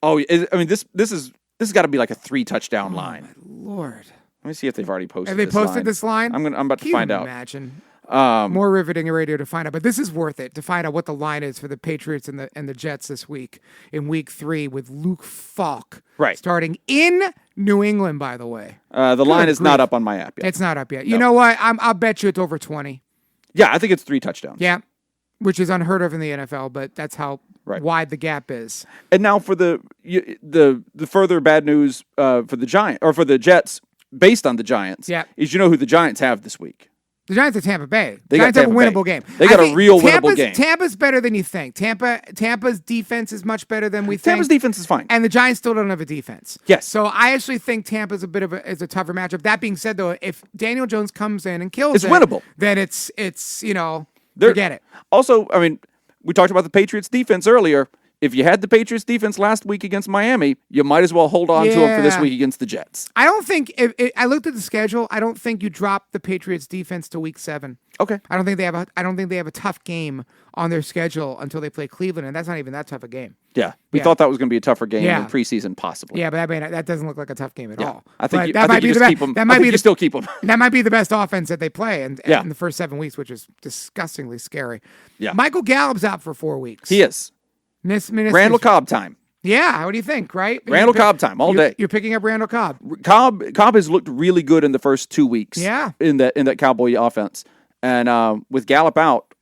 Oh, I mean, this has got to be like a 3 touchdown line. My Lord. Let me see if they've already posted. Have they posted this line? I'm about to find out. Imagine. More riveting radio to find out, but this is worth it to find out what the line is for the Patriots and the Jets this week in week 3 with Luke Falk starting in New England. By the way, the line is not up on my app yet. It's not up yet. You know what? I'll bet you it's over 20. Yeah, I think it's 3 touchdowns. Yeah, which is unheard of in the NFL, but that's how wide the gap is. And now for the further bad news for the Jets based on the Giants. Is who the Giants have this week. The Giants are Tampa Bay. They Giants got have a winnable game. They got a real winnable game. Tampa's better than you think. Tampa's defense is much better than we think. Tampa's defense is fine. And the Giants still don't have a defense. Yes. So I actually think Tampa's a tougher matchup. That being said, though, if Daniel Jones comes in and kills it's winnable. Then it's forget it. Also, I mean, we talked about the Patriots defense earlier. If you had the Patriots defense last week against Miami, you might as well hold on to them for this week against the Jets. I don't think I looked at the schedule. I don't think you drop the Patriots defense to week 7. Okay. I don't think they have a tough game on their schedule until they play Cleveland, and that's not even that tough a game. Yeah, we thought that was going to be a tougher game in preseason, possibly. Yeah, but that doesn't look like a tough game at all. I think you still keep them. That might be the best offense that they play in the first 7 weeks, which is disgustingly scary. Yeah. Michael Gallup's out for 4 weeks. He is. Randall Cobb time. Yeah, what do you think, right? Randall Cobb time all day. You're picking up Randall Cobb. Cobb has looked really good in the first 2 weeks. Yeah. In that Cowboy offense. And with Gallup out,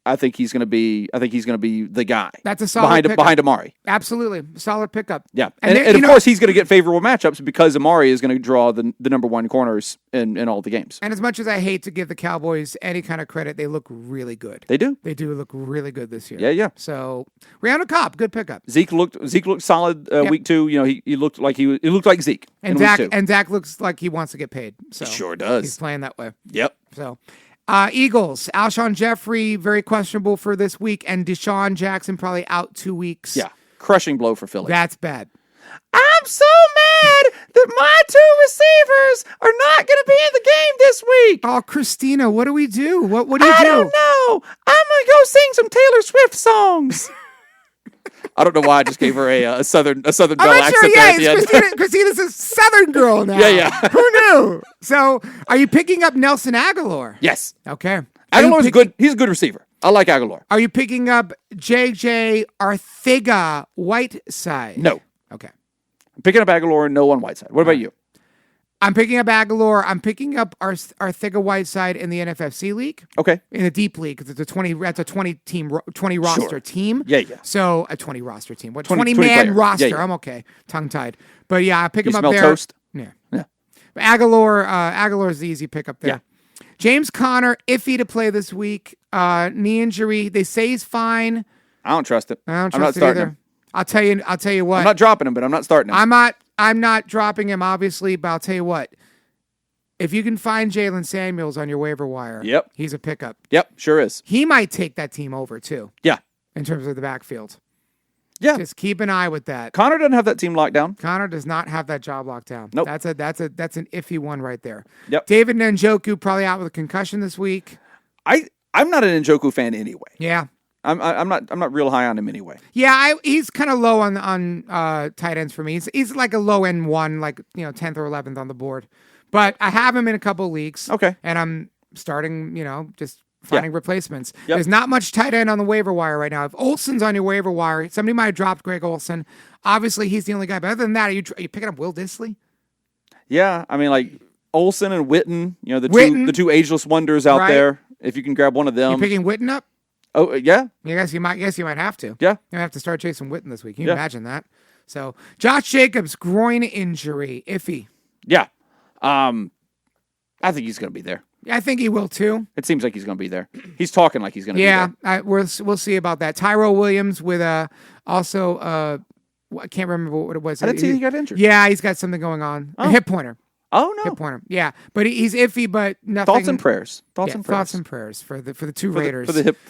I think he's going to be the guy. That's a solid behind Amari. Absolutely, solid pickup. Yeah, and of course he's going to get favorable matchups because Amari is going to draw the number 1 corners in all the games. And as much as I hate to give the Cowboys any kind of credit, they look really good. They do. They do look really good this year. Yeah. So Randall Cobb, good pickup. Zeke looked solid week 2. He looked like he looked like Zeke. And Dak looks like he wants to get paid. So he sure does. He's playing that way. Yep. So. Eagles, Alshon Jeffrey, very questionable for this week, and Deshaun Jackson probably out 2 weeks. Yeah, crushing blow for Philly. That's bad. I'm so mad that my 2 receivers are not going to be in the game this week. Oh, Christina, what do we do? What do you do? I don't know. I'm going to go sing some Taylor Swift songs. I don't know why I just gave her a southern belle I'm not accent sure. there Yeah, at the end. it's Christina. Christina's a Southern girl now. Yeah. Who knew? So, are you picking up Nelson Aguilar? Yes. Okay. Aguilar's good. He's a good receiver. I like Aguilar. Are you picking up JJ Arthega-Whiteside? No. Okay. I'm picking up Aguilar, no on Whiteside. What about you? I'm picking up Aguilar. I'm picking up Arthega-Whiteside in the NFFC league. Okay. In the deep league, because it's a 20 roster team. Yeah. So a 20 roster team. What 20 man player. roster? Yeah. I'm okay. Tongue tied. But yeah, I pick him up smell there. toast? Yeah. Yeah. But Aguilar's the easy pickup there. Yeah. James Conner, iffy to play this week. Knee injury. They say he's fine. I don't trust it. I don't I'm not trust it starting either. him. I'll tell you what. I'm not dropping him, but I'm not starting him. I'm not dropping him, obviously, but I'll tell you what. If you can find Jalen Samuels on your waiver wire, Yep. he's a pickup. Yep, sure is. He might take that team over, too. Yeah. In terms of the backfield. Yeah. Just keep an eye with that. Connor doesn't have that team locked down. Connor does not have that job locked down. Nope. That's an iffy one right there. Yep. David Njoku probably out with a concussion this week. I'm not an Njoku fan anyway. Yeah. I'm not real high on him anyway. Yeah, he's kind of low on tight ends for me. He's like a low end one, like 10th or 11th on the board. But I have him in a couple of leagues. Okay. And I'm starting, just finding replacements. Yep. There's not much tight end on the waiver wire right now. If Olsen's on your waiver wire, somebody might have dropped Greg Olsen. Obviously, he's the only guy. But other than that, are you picking up Will Dissly? Yeah, I mean, like Olsen and Witten, the two ageless wonders out there. If you can grab one of them. You picking Witten up? Oh, yeah. I guess you might have to. Yeah. You have to start chasing Witten this week. Can you imagine that? So, Josh Jacobs, groin injury, iffy. Yeah. I think he's going to be there. I think he will too. It seems like he's going to be there. He's talking like he's going to be there. Yeah, we'll see about that. Tyrell Williams with also I can't remember what it was. I didn't see he got injured. Yeah, he's got something going on. A hip pointer. Oh no. Hip pointer. Yeah, but he's iffy, but nothing. Thoughts and prayers. Thoughts and prayers for the two Raiders.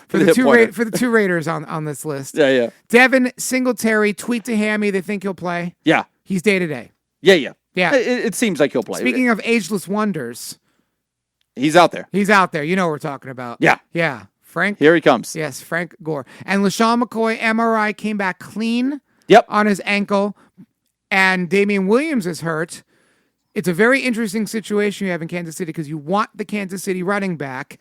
For the two Raiders on this list. Yeah. Devin Singletary, tweet to Hammy. They think he'll play. Yeah. He's day to day. Yeah. Yeah. It seems like he'll play. Speaking of ageless wonders, he's out there. He's out there. You know what we're talking about. Yeah. Yeah. Frank. Here he comes. Yes, Frank Gore. And LaShawn McCoy, MRI, came back clean. Yep. On his ankle. And Damian Williams is hurt. It's a very interesting situation you have in Kansas City because you want the Kansas City running back.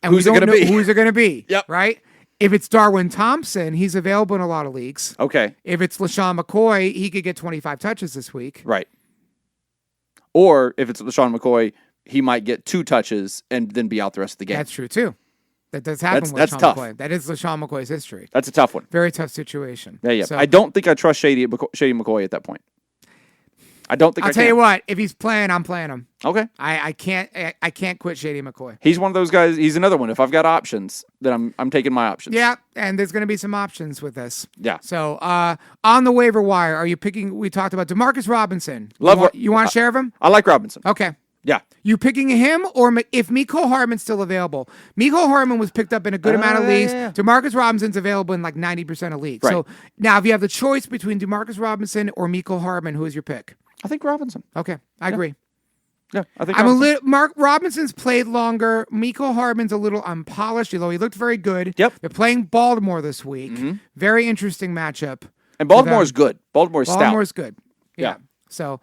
And who's it going to be? Who's it going to be? Yep. Right? If it's Darwin Thompson, he's available in a lot of leagues. Okay. If it's LaShawn McCoy, he could get 25 touches this week. Right. Or if it's LaShawn McCoy, he might get 2 touches and then be out the rest of the game. That's true, too. That does happen with that's LaShawn tough. McCoy. That is LaShawn McCoy's history. That's a tough one. Very tough situation. Yeah. So, I don't think I trust Shady McCoy at that point. I don't think I'll tell you what. If he's playing, I'm playing him. Okay. I can't quit Shady McCoy. He's one of those guys. He's another one. If I've got options, then I'm taking my options. Yeah, and there's going to be some options with this. Yeah. So on the waiver wire, are you picking? We talked about DeMarcus Robinson. You want to share of him? I like Robinson. Okay. Yeah. You picking him or if Mecole Hardman's still available? Mecole Hardman was picked up in a good amount of leagues. Yeah. DeMarcus Robinson's available in like 90% of leagues. Right. So now if you have the choice between DeMarcus Robinson or Mecole Hardman, who is your pick? I think Robinson. Okay, I agree. Yeah, I think Mark Robinson's played longer. Mecole Hardman's a little unpolished, although he looked very good. Yep. They're playing Baltimore this week. Mm-hmm. Very interesting matchup. And Baltimore's good. Baltimore's stout. Good. Yeah. So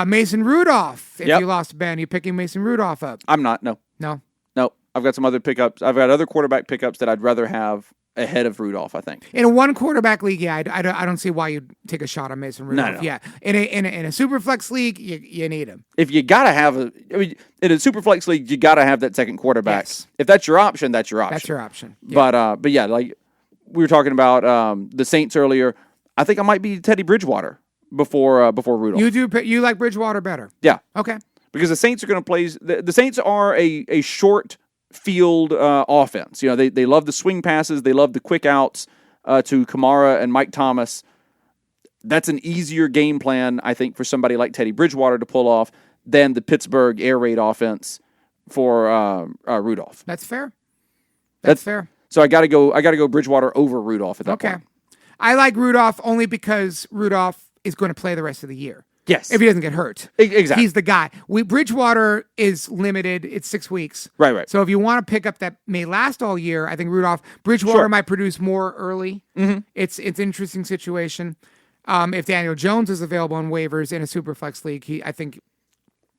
Mason Rudolph. If Yep. you lost Ben, you picking Mason Rudolph up? I'm not. No. I've got some other pickups. I've got other quarterback pickups that I'd rather have ahead of Rudolph, I think. In a one quarterback league, yeah, I don't see why you'd take a shot on Mason Rudolph. No. Yeah, in a super flex league, you need him. If you gotta have in a super flex league, you gotta have that second quarterback. Yes. If that's your option, that's your option. That's your option. Yeah. But yeah, like we were talking about the Saints earlier. I think I might be Teddy Bridgewater before Rudolph. You like Bridgewater better? Yeah. Okay. Because the Saints are going to play. The Saints are a short field offense. They love the swing passes. They love the quick outs to Kamara and Mike Thomas. That's an easier game plan, I think, for somebody like Teddy Bridgewater to pull off than the Pittsburgh air raid offense for Rudolph. That's fair. That's fair. So I got to go Bridgewater over Rudolph at that point. I like Rudolph only because Rudolph is going to play the rest of the year. Yes. If he doesn't get hurt. Exactly. He's the guy. Bridgewater is limited. It's 6 weeks. Right. So if you want to pick up that may last all year, I think Bridgewater might produce more early. Mm-hmm. It's an interesting situation. If Daniel Jones is available on waivers in a Superflex league, I think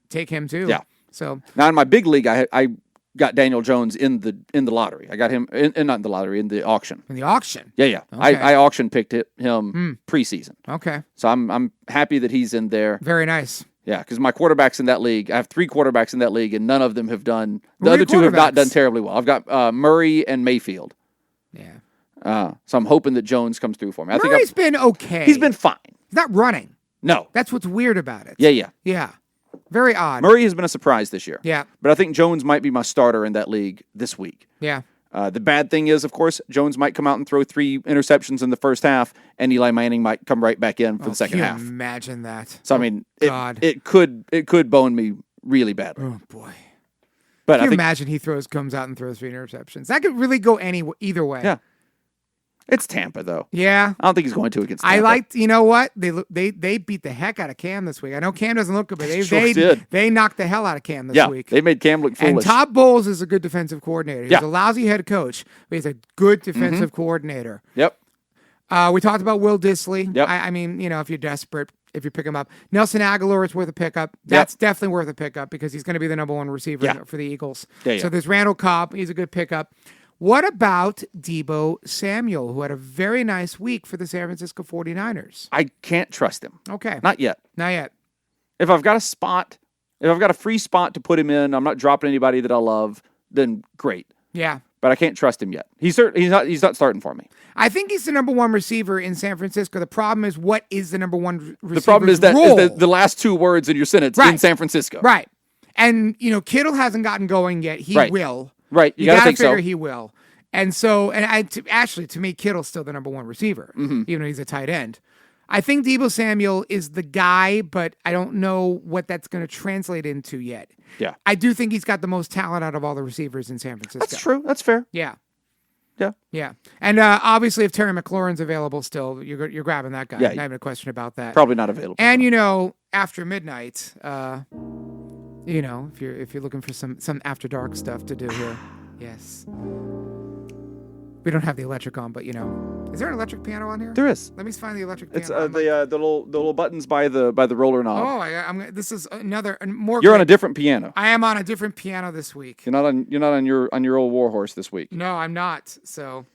take him too. Yeah. So now in my big league, I got Daniel Jones in the lottery. I got him not in the lottery, in the auction. In the auction? Yeah. Okay. I auction picked him preseason. Okay. So I'm happy that he's in there. Very nice. Yeah, because my quarterbacks in that league, I have 3 quarterbacks in that league, and none of them have done. The other 2 have not done terribly well. I've got Murray and Mayfield. Yeah. So I'm hoping that Jones comes through for me. Murray's been okay. He's been fine. He's not running. No. That's what's weird about it. Yeah. Yeah. Very odd. Murray has been a surprise this year. Yeah. But I think Jones might be my starter in that league this week. Yeah. The bad thing is, of course, Jones might come out and throw 3 interceptions in the first half, and Eli Manning might come right back in for the second half. Imagine that. So I mean, it could bone me really badly. Oh boy! But Can you imagine he comes out and throws 3 interceptions? That could really go either way. Yeah. It's Tampa, though. Yeah. I don't think he's going to against Tampa. You know what? They beat the heck out of Cam this week. I know Cam doesn't look good, but they knocked the hell out of Cam this week. They made Cam look foolish. And Todd Bowles is a good defensive coordinator. He's a lousy head coach, but he's a good defensive coordinator. Yep. We talked about Will Dissly. Yep. I mean, if you're desperate, if you pick him up. Nelson Aguilar is worth a pickup. That's definitely worth a pickup because he's going to be the number 1 receiver for the Eagles. Yeah. So there's Randall Cobb. He's a good pickup. What about Deebo Samuel, who had a very nice week for the San Francisco 49ers? I can't trust him. Okay. Not yet. Not yet. If I've got a free spot to put him in, I'm not dropping anybody that I love, then great. Yeah. But I can't trust him yet. He's not starting for me. I think he's the number 1 receiver in San Francisco. The problem is, what is the number 1 receiver? The problem is the last 2 words in your sentence in San Francisco. Right. And, Kittle hasn't gotten going yet. He will. Right. You got to figure he will. And so, to me, Kittle's still the number 1 receiver, even though he's a tight end. I think Deebo Samuel is the guy, but I don't know what that's going to translate into yet. Yeah. I do think he's got the most talent out of all the receivers in San Francisco. That's true. That's fair. Yeah. Yeah. Yeah. And obviously, if Terry McLaurin's available still, you're grabbing that guy. Yeah. Not even a question about that. Probably not available. And, after midnight, if you're looking for some after dark stuff to do here, yes. We don't have the electric on, but is there an electric piano on here? There is. Let me find the electric piano. It's the little buttons by the roller knob. Oh, this is another more. You're on a different piano. I am on a different piano this week. You're not on your old warhorse this week. No, I'm not. So.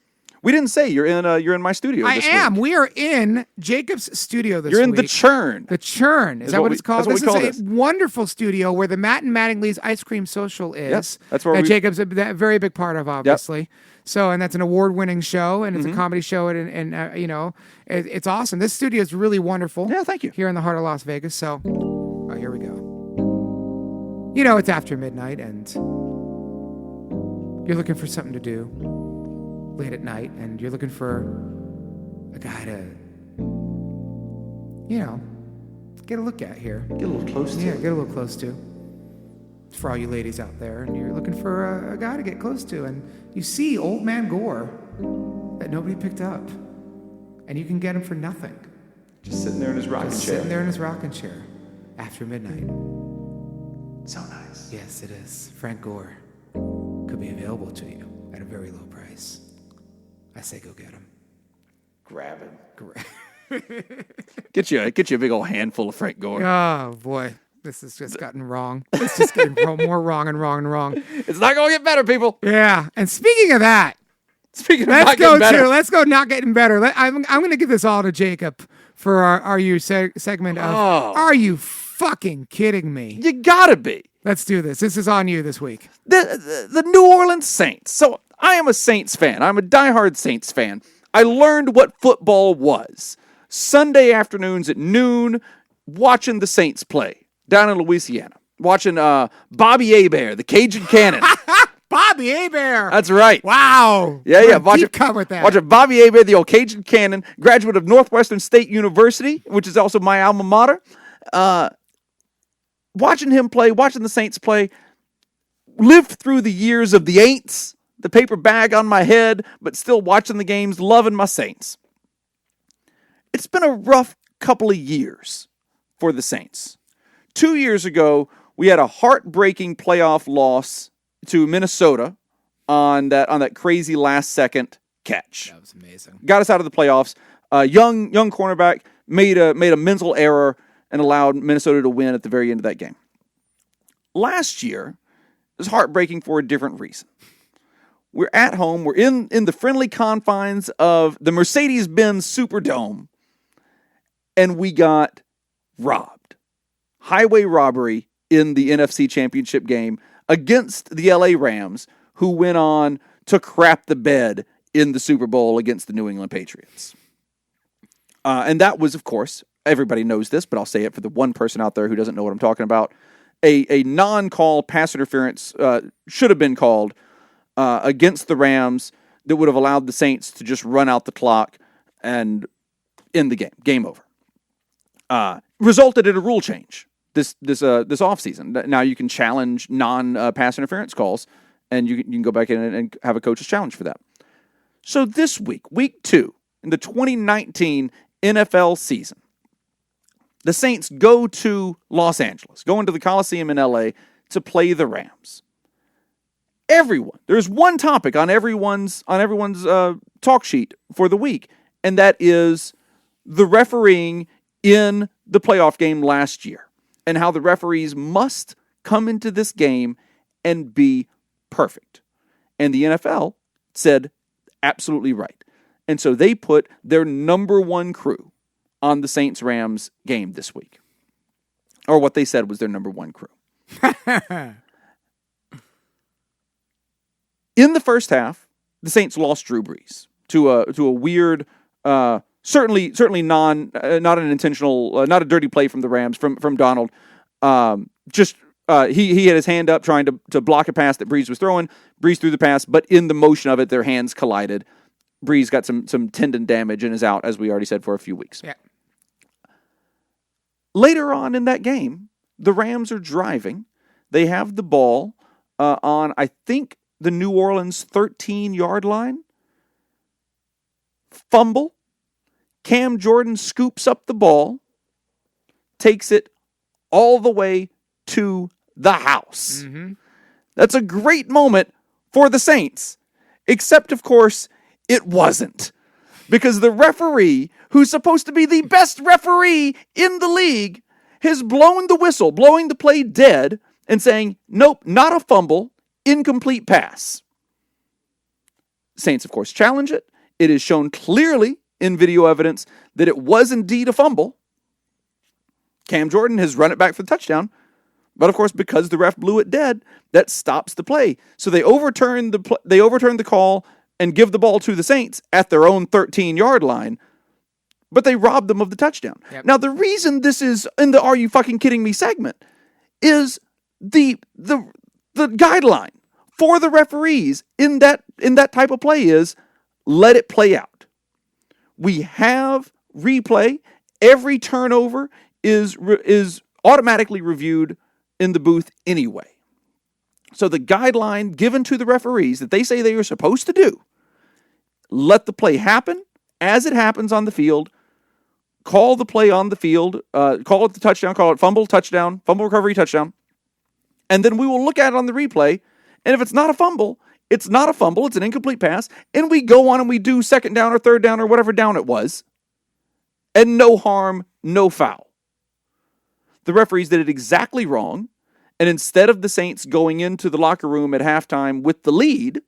We didn't say you're in my studio. I am. Week. We are in Jacob's studio this week. You're in the Churn. The Churn. Is that what it's called? That's what This is a wonderful studio where the Matt and Mattingly's Ice Cream Social is. Yes, that's where Jacob's a very big part of, obviously. Yep. So, and that's an award-winning show, and it's a comedy show, and it's awesome. This studio is really wonderful. Yeah, thank you. Here in the heart of Las Vegas. So, here we go. It's after midnight, and you're looking for something to do late at night, and you're looking for a guy to, get a look at here. Get a little close to. Yeah, get a little close to. It's for all you ladies out there, and you're looking for a guy to get close to, and you see Old Man Gore that nobody picked up, and you can get him for nothing. Just sitting there in his rocking chair. Sitting there in his rocking chair after midnight. So nice. Yes, it is. Frank Gore could be available to you at a very low price. I say go get him. Grab him. Get you a big old handful of Frank Gore. Oh, boy. This has just gotten wrong. It's just getting more wrong and wrong and wrong. It's not going to get better, people. Yeah. And speaking of that, let's go not getting better. I'm going to give this all to Jacob for our Are You segment of Are You fucking kidding me? You got to be. Let's do this. This is on you this week. The New Orleans Saints. So I am a Saints fan. I'm a diehard Saints fan. I learned what football was Sunday afternoons at noon, watching the Saints play down in Louisiana, watching Bobby Hebert, the Cajun Cannon. Bobby Hebert. That's right. Wow. Yeah. Come with that. Watching Bobby Hebert, the old Cajun Cannon, graduate of Northwestern State University, which is also my alma mater. Watching him play, watching the Saints play, lived through the years of the Aints, the paper bag on my head, but still watching the games, loving my Saints. It's been a rough couple of years for the Saints. 2 years ago, we had a heartbreaking playoff loss to Minnesota on that crazy last-second catch. That was amazing. Got us out of the playoffs. Young cornerback made a mental error and allowed Minnesota to win at the very end of that game. Last year, it was heartbreaking for a different reason. We're at home. We're in the friendly confines of the Mercedes-Benz Superdome, and we got robbed. Highway robbery in the NFC Championship game against the LA Rams, who went on to crap the bed in the Super Bowl against the New England Patriots. And that was, of course, everybody knows this, but I'll say it for the one person out there who doesn't know what I'm talking about. A non-call pass interference should have been called against the Rams that would have allowed the Saints to just run out the clock and end the game. Game over. Resulted in a rule change this offseason. Now you can challenge non-pass interference calls, and you can go back in and have a coach's challenge for that. So this week, week 2, in the 2019 NFL season, the Saints go to Los Angeles, go into the Coliseum in LA to play the Rams. There's one topic on everyone's talk sheet for the week, and that is the refereeing in the playoff game last year, and how the referees must come into this game and be perfect. And the NFL said absolutely right. And so they put their number one crew on the Saints-Rams game this week. Or what they said was their number one crew. In the first half, the Saints lost Drew Brees to a weird, certainly not an intentional, not a dirty play from the Rams, from Donald. He had his hand up trying to block a pass that Brees was throwing. Brees threw the pass, but in the motion of it, their hands collided. Brees got some tendon damage and is out, as we already said, for a few weeks. Yeah. Later on in that game, the Rams are driving. They have the ball on, I think, the New Orleans 13-yard line. Fumble. Cam Jordan scoops up the ball, takes it all the way to the house. Mm-hmm. That's a great moment for the Saints, except, of course, it wasn't. Because the referee, who's supposed to be the best referee in the league, has blown the whistle, blowing the play dead, and saying, nope, not a fumble, incomplete pass. Saints, of course, challenge it. It is shown clearly in video evidence that it was indeed a fumble. Cam Jordan has run it back for the touchdown. But, of course, because the ref blew it dead, that stops the play. So they overturn the call and give the ball to the Saints at their own 13-yard line, but they robbed them of the touchdown. Yep. Now, the reason this is in the "Are you fucking kidding me" segment is the guideline for the referees in that type of play is let it play out. We have replay. Every turnover is automatically reviewed in the booth anyway. So the guideline given to the referees that they say they are supposed to do, let the play happen as it happens on the field, call the play on the field, call it the touchdown, call it fumble, touchdown, fumble recovery, touchdown, and then we will look at it on the replay, and if it's not a fumble, it's not a fumble, it's an incomplete pass, and we go on and we do second down or third down or whatever down it was, and no harm, no foul. The referees did it exactly wrong, and instead of the Saints going into the locker room at halftime with the lead,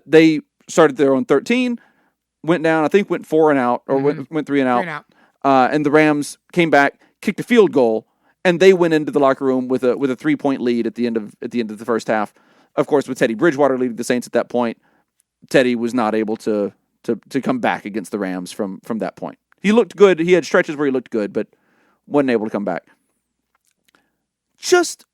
they started their own 13, went down, I think went 4 and out, or went 3 and out. And the Rams came back, kicked a field goal, and they went into the locker room with a 3-point lead at the end of the first half. Of course, with Teddy Bridgewater leading the Saints at that point, Teddy was not able to come back against the Rams from that point. He looked good. He had stretches where he looked good, but wasn't able to come back. Just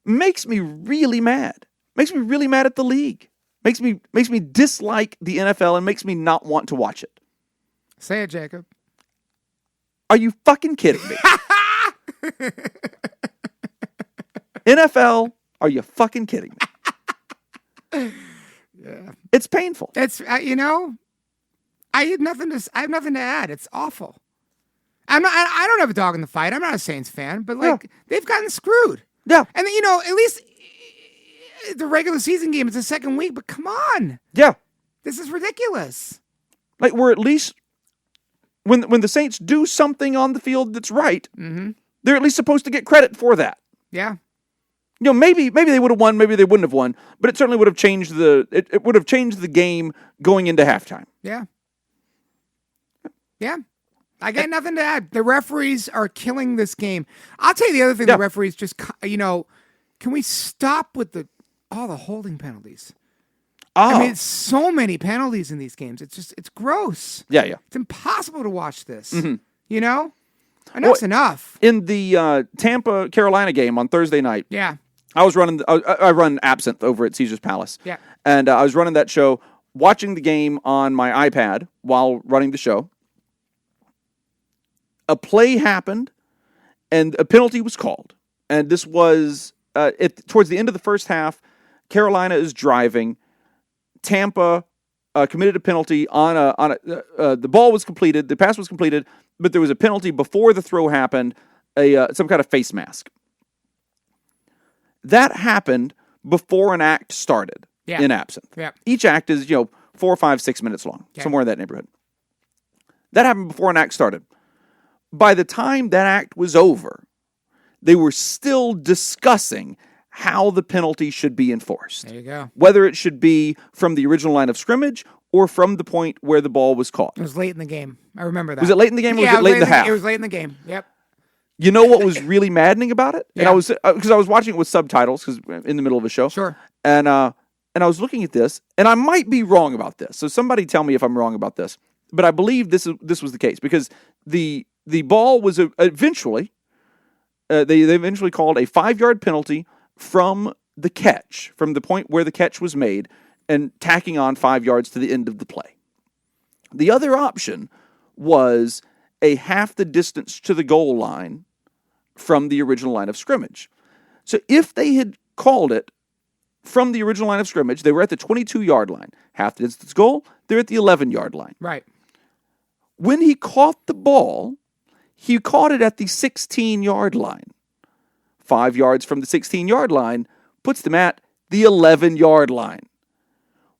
makes me really mad. Makes me really mad at the league. Makes me dislike the NFL and makes me not want to watch it. Say it, Jacob. Are you fucking kidding me? NFL, are you fucking kidding me? Yeah. It's painful. It's I have nothing to add. It's awful. I don't have a dog in the fight. I'm not a Saints fan, but like they've gotten screwed. Yeah. And you know, at least the regular season game is the second week, but come on. Yeah. This is ridiculous. Like we're at least when the Saints do something on the field that's right, they're at least supposed to get credit for that. Yeah. You know, maybe they would have won, maybe they wouldn't have won, but it certainly would have changed it would have changed the game going into halftime. Yeah. Yeah. I got nothing to add. The referees are killing this game. I'll tell you the other thing. The referees just, can we stop with all the holding penalties? Oh. I mean, it's so many penalties in these games. It's gross. Yeah. It's impossible to watch this. You know? Enough's enough. In the Tampa Carolina game on Thursday night. Yeah. I was running. I run Absinthe over at Caesar's Palace. Yeah. And I was running that show, watching the game on my iPad while running the show. A play happened, and a penalty was called. And this was towards the end of the first half. Carolina is driving. Tampa committed a penalty on the ball was completed, the pass was completed, but there was a penalty before the throw happened. Some kind of face mask. That happened before an act started in Absinthe. Yeah. Each act is 4, 5, 6 minutes long, somewhere in that neighborhood. That happened before an act started. By the time that act was over, they were still discussing how the penalty should be enforced. There you go. Whether it should be from the original line of scrimmage or from the point where the ball was caught. It was late in the game. I remember that. Was it late in the game or was it late in the half? It was late in the game. Yep. You know what was really maddening about it? Yeah. And because I was watching it with subtitles because in the middle of a show. Sure. And I was looking at this, and I might be wrong about this. So somebody tell me if I'm wrong about this. But I believe this was the case because the ball was eventually they eventually called a 5-yard penalty from the catch, from the point where the catch was made, and tacking on 5 yards to the end of the play. The other option was a half the distance to the goal line from the original line of scrimmage. So if they had called it from the original line of scrimmage, they were at the 22-yard line. Half the distance goal, they're at the 11-yard line. Right. When he caught the ball, he caught it at the 16-yard line. 5 yards from the 16-yard line puts them at the 11-yard line.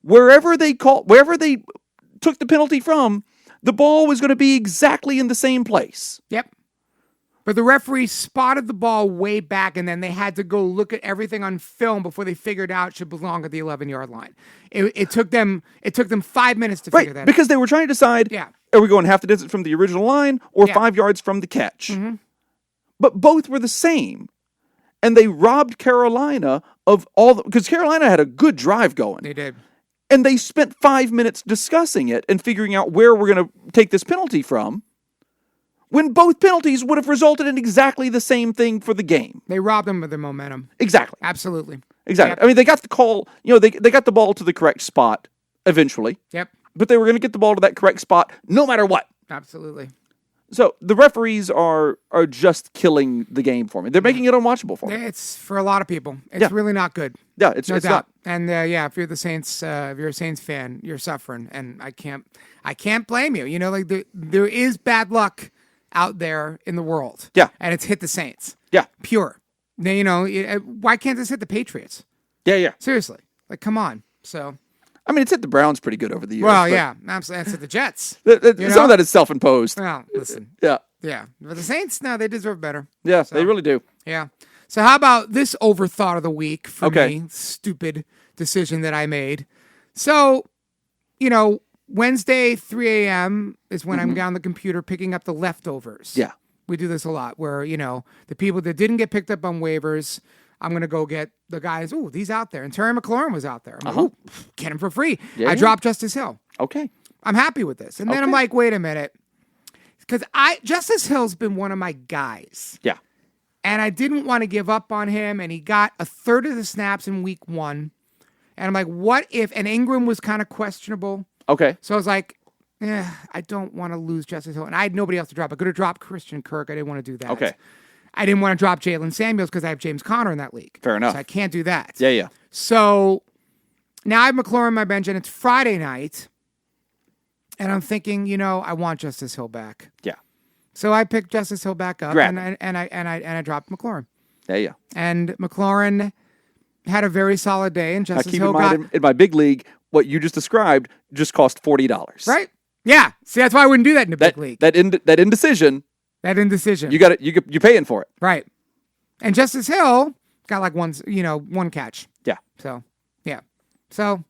Wherever they took the penalty from, the ball was going to be exactly in the same place. Yep. But the referee spotted the ball way back, and then they had to go look at everything on film before they figured out it should belong at the 11-yard line. It took them 5 minutes to figure that out. Because they were trying to decide, are we going half the distance from the original line or 5 yards from the catch? Mm-hmm. But both were the same. And they robbed Carolina of because Carolina had a good drive going. They did. And they spent 5 minutes discussing it and figuring out where we're going to take this penalty from, when both penalties would have resulted in exactly the same thing for the game. They robbed them of their momentum. Exactly. Absolutely. Exactly. Yep. I mean, they got the call, they got the ball to the correct spot eventually. Yep. But they were going to get the ball to that correct spot no matter what. Absolutely. So the referees are just killing the game for me. They're making it unwatchable for me. It's for a lot of people. It's really not good. Yeah, it's no doubt. not. And if you're the Saints, if you're a Saints fan, you're suffering, and I can't blame you. Like there is bad luck out there in the world. Yeah, and it's hit the Saints. Yeah, pure. Now, why can't this hit the Patriots? Yeah. Seriously, like come on. So. I mean, it's hit the Browns pretty good over the years. Well, yeah, absolutely. It's hit the Jets. Some of that is self-imposed. Well, listen. Yeah. But the Saints, no, they deserve better. Yeah, they really do. Yeah. So how about this overthought of the week for me? Stupid decision that I made. So, Wednesday, 3 a.m. is when I'm down the computer picking up the leftovers. Yeah. We do this a lot where, the people that didn't get picked up on waivers, I'm going to go get the guys. Ooh, these out there. And Terry McLaurin was out there. I'm like, get him for free. I dropped Justice Hill. Okay. I'm happy with this. And then I'm like, wait a minute. Because Justice Hill's been one of my guys. Yeah. And I didn't want to give up on him. And he got a third of the snaps in week 1. And I'm like, what if, and Ingram was kind of questionable. Okay. So I was like, I don't want to lose Justice Hill. And I had nobody else to drop. I could have dropped Christian Kirk. I didn't want to do that. Okay. I didn't want to drop Jalen Samuels because I have James Conner in that league. Fair enough. So I can't do that. Yeah. So now I have McLaurin on my bench, and it's Friday night. And I'm thinking, I want Justice Hill back. Yeah. So I picked Justice Hill back up, Grab and I dropped McLaurin. Yeah. And McLaurin had a very solid day, and Now, Justice keep Hill in mind, in my big league, what you just described just cost $40. right. Yeah. See, that's why I wouldn't do that in a big league. That indecision. That indecision. You got it. You're paying for it. Right. And Justice Hill got like one catch. Yeah. So, yeah. So,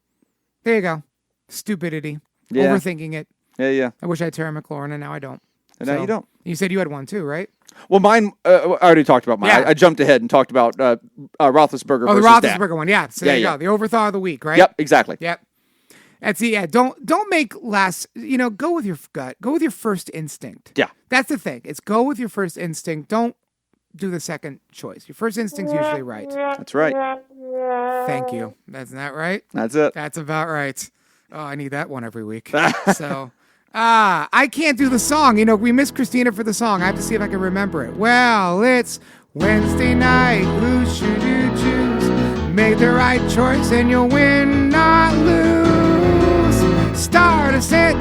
there you go. Stupidity. Yeah. Overthinking it. Yeah. I wish I had Terry McLaurin, and now I don't. And now you don't. You said you had one too, right? Well, mine. I already talked about mine. Yeah. I jumped ahead and talked about Roethlisberger. Oh, the versus Dak. Roethlisberger one. Yeah. So there you go. The overthought of the week, right? Yep. Exactly. Yep. That's it. Yeah. Don't make last. Go with your gut. Go with your first instinct. Yeah. That's the thing. It's go with your first instinct. Don't do the second choice. Your first instinct's usually right. That's right. Thank you. That's not right. That's it. That's about right. Oh, I need that one every week. So, I can't do the song. We miss Christina for the song. I have to see if I can remember it. Well, it's Wednesday night. Who should you choose? Make the right choice and you'll win, not lose. Start a sit.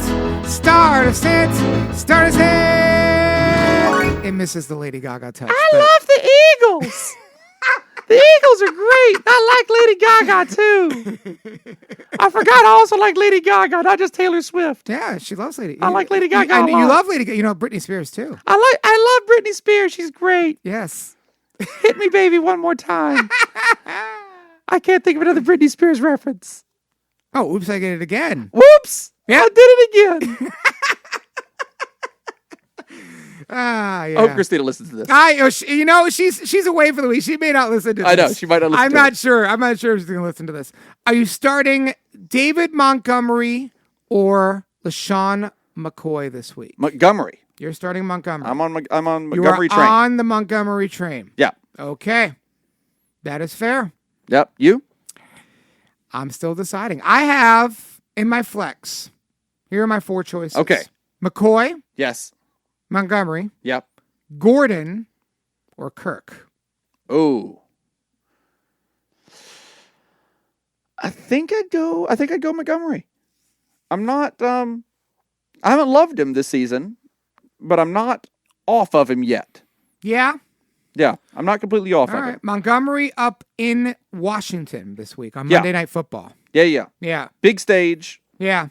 Start a sit. Start a sit. It misses the Lady Gaga touch. I love the Eagles. The Eagles are great. I like Lady Gaga, too. I forgot I also like Lady Gaga, not just Taylor Swift. Yeah, she loves Lady. I like Lady Gaga a And you lot. love Lady Gaga. Britney Spears, too. I love Britney Spears. She's great. Yes. Hit me, baby, one more time. I can't think of another Britney Spears reference. Oh, oops, I get it again. Whoops. Yeah. I did it again. Yeah. I hope Christina listens to this. She's away for the week. She may not listen to this. I know. She might not listen I'm to not it. sure. I'm not sure if she's going to listen to this. Are you starting David Montgomery or LaShawn McCoy this week? Montgomery. You're starting Montgomery. I'm on You Montgomery are train. on the Montgomery train. Yeah. Okay. That is fair. Yep. You? I'm still deciding. I have in my flex. Here are my 4 choices. Okay. McCoy, Yes. Montgomery, Yep. Gordon, or Kirk. Oh. I think I'd go Montgomery. I'm not I haven't loved him this season, but I'm not off of him yet. Yeah. Yeah, I'm not completely off All of right. him. Montgomery up in Washington this week on Monday Night Football. Yeah. Yeah. Big stage. Yeah.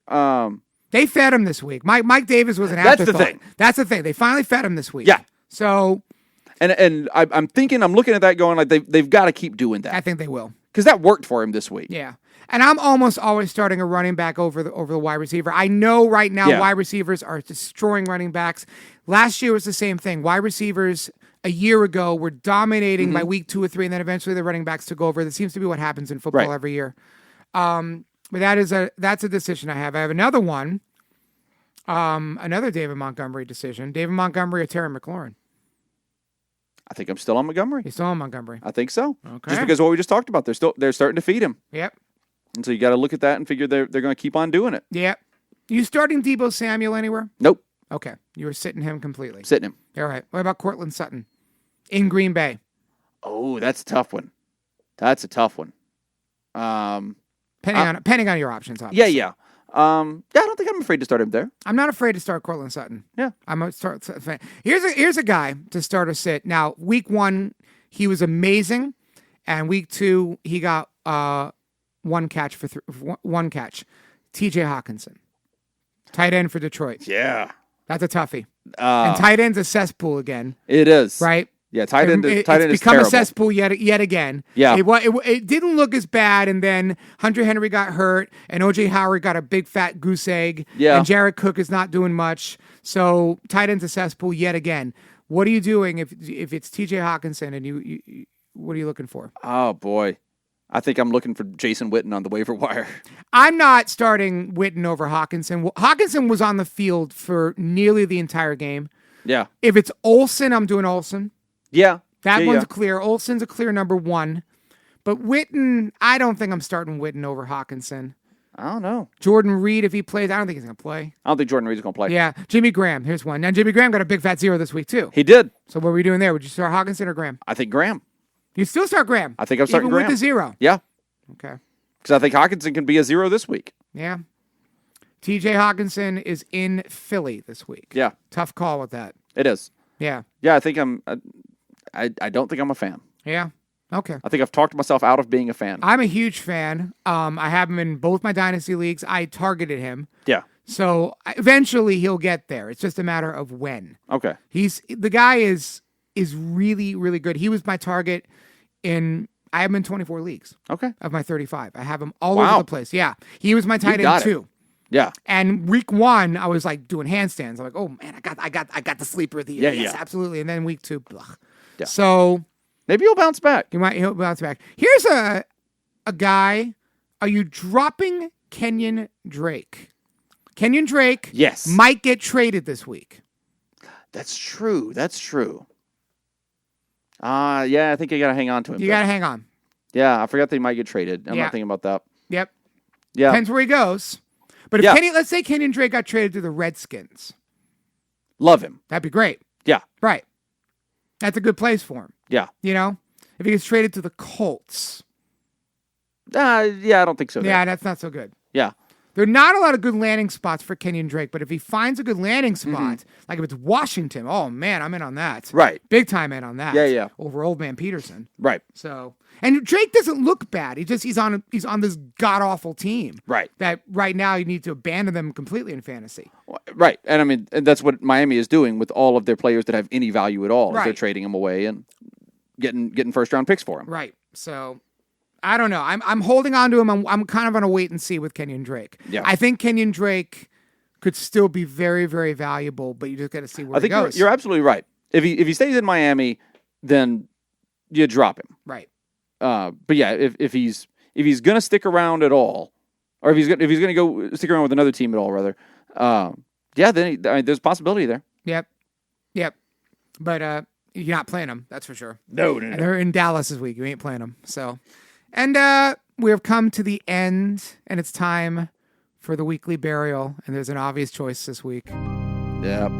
Um They fed him this week. Mike Davis was an That's afterthought. the thing. That's the thing. They finally fed him this week. Yeah. So and I'm looking at that going like they've got to keep doing I that. think they will. Because that worked for him this week. Yeah. And I'm almost always starting a running back over the wide receiver. I know right now wide receivers are destroying running backs. Last year was the same thing. Wide receivers a year ago were dominating by week 2 or 3, and then eventually the running backs took over. That seems to be what happens in football every year. But that's a decision I have. I have another one. Another David Montgomery decision. David Montgomery or Terry McLaurin? I think I'm still on Montgomery. He's still on Montgomery. I think so. Okay. Just because of what we just talked about. They're starting to feed him. Yep. And so you got to look at that and figure they're going to keep on doing it. Yep. You starting Deebo Samuel anywhere? Nope. Okay. You were sitting him completely. Sitting him. All right. What about Cortland Sutton in Green Bay? Oh, that's a tough one. That's a tough one. Depending on your options, obviously. Yeah. I don't think I'm afraid to start him there. I'm not afraid to start Cortland Sutton. Yeah. I'm a start. Here's a guy to start a sit. Now, week 1, he was amazing, and week 2, he got one catch for one catch. T.J. Hawkinson, tight end for Detroit. Yeah. That's a toughie. And tight end's a cesspool again. It is. Right? Yeah, tight end is It's become terrible. a cesspool yet again. Yeah. It didn't look as bad, and then Hunter Henry got hurt, and O.J. Howard got a big fat goose egg, Yeah. and Jared Cook is not doing much. So tight end's a cesspool yet again. What are you doing if it's T.J. Hawkinson, and you what are you looking for? Oh, boy. I think I'm looking for Jason Witten on the waiver wire. I'm not starting Witten over Hawkinson. Hawkinson was on the field for nearly the entire game. Yeah. If it's Olsen, I'm doing Olsen. Yeah. That Yeah, one's yeah. clear. Olsen's a clear number 1. But Witten, I don't think I'm starting Witten over Hawkinson. I don't know. Jordan Reed, if he plays, I don't think he's going to play. I don't think Jordan Reed's going to play. Yeah. Jimmy Graham, here's one. Now, Jimmy Graham got a big fat 0 this week, too. He did. So what are we doing there? Would you start Hawkinson or Graham? I think Graham. You still start Graham. I think I'm starting even Graham. with the 0. Yeah. Okay. Because I think Hawkinson can be a 0 this week. Yeah. TJ Hawkinson is in Philly this week. Yeah. Tough call with that. It is. Yeah. Yeah, I think I don't think I'm a fan. Yeah. Okay. I think I've talked myself out of being a fan. I'm a huge fan. I have him in both my dynasty leagues. I targeted him. Yeah. So eventually he'll get there. It's just a matter of when. Okay. The guy is really, really good. He was my target I have him in 24 leagues. Okay. Of my 35. I have him all over the place. Yeah. He was my tight end too. Yeah. And week 1, I was like doing handstands. I'm like, oh man, I got the sleeper of the year. Yes, absolutely. And then week 2, blah. Yeah. So maybe he'll bounce back. He'll bounce back. Here's a guy. Are you dropping Kenyon Drake? Kenyon Drake might get traded this week. That's true. Yeah, I think you got to hang on to him. You got to hang on. Yeah, I forgot that he might get traded. I'm not thinking about that. Yep. Yeah. Depends where he goes. But if let's say Kenyon Drake got traded to the Redskins. Love him. That'd be great. Yeah. Right. That's a good place for him. Yeah. You know? If he gets traded to the Colts. Yeah, I don't think so. Yeah, that's not so good. Yeah. There are not a lot of good landing spots for Kenyon Drake, but if he finds a good landing spot, like if it's Washington, oh man, I'm in on that. Right. Big time in on that. Yeah. Over Old Man Peterson. Right. So, and Drake doesn't look bad. He's on this god awful team. Right. That right now you need to abandon them completely in fantasy. Right. And I mean, that's what Miami is doing with all of their players that have any value at all. Right. They're trading them away and getting first round picks for them. Right. So I don't know. I'm holding on to him. I'm kind of on a wait and see with Kenyon Drake. Yeah. I think Kenyon Drake could still be very, very valuable, but you just got to see where he goes. You're absolutely right. If he stays in Miami, then you drop him. Right. But yeah, if he's gonna stick around at all, or if he's gonna go stick around with another team at all, rather, then there's a possibility there. Yep. But you're not playing them. That's for sure. No. And they're in Dallas this week. You ain't playing them. So. And we have come to the end, and it's time for the weekly burial, and there's an obvious choice this week. Yep.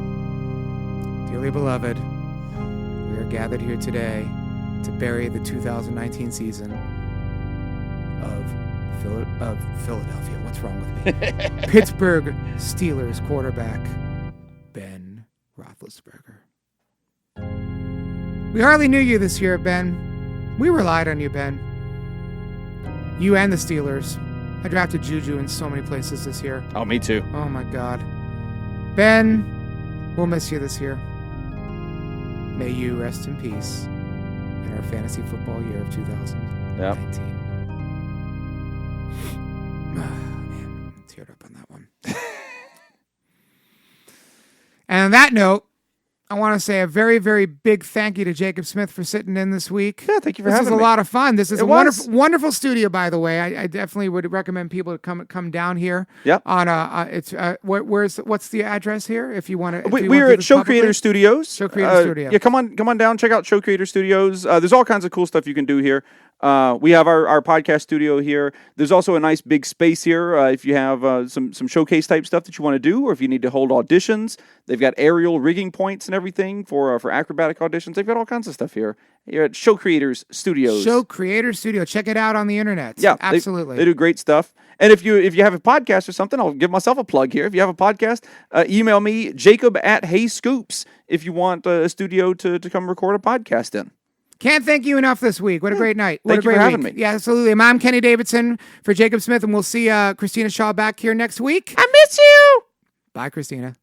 Dearly beloved, we are gathered here today to bury the 2019 season of Philadelphia. What's wrong with me? Pittsburgh Steelers quarterback Ben Roethlisberger. We hardly knew you this year, Ben. We relied on you, Ben. You and the Steelers. I drafted Juju in so many places this year. Oh, me too. Oh, my God. Ben, we'll miss you this year. May you rest in peace in our fantasy football year of 2019. Man, I teared up on that one. And on that note, I want to say a very, very big thank you to Jacob Smith for sitting in this week. Yeah, thank you for having me. This was a lot of fun. This is a wonderful studio, by the way. I definitely would recommend people to come down here. Yep. On what's the address here? If you want to, we're at Show Creator Studios. Show Creator Studios. Yeah, come on down. Check out Show Creator Studios. There's all kinds of cool stuff you can do here. We have our podcast studio here. There's also a nice big space here if you have some showcase type stuff that you want to do, or if you need to hold auditions. They've got aerial rigging points and everything for acrobatic auditions. They've got all kinds of stuff here. You're at Show Creators Studios. Show Creator Studio. Check it out on the internet. Yeah, absolutely. They do great stuff. And if you have a podcast or something, I'll give myself a plug here. If you have a podcast, email me, Jacob@HeyScoops, if you want a studio to come record a podcast in. Can't thank you enough this week. What a great night. What Thank you for having me. Yeah, absolutely. I'm Kenny Davidsen for Jacob Smith, and we'll see Christina Shaw back here next week. I miss you. Bye, Christina.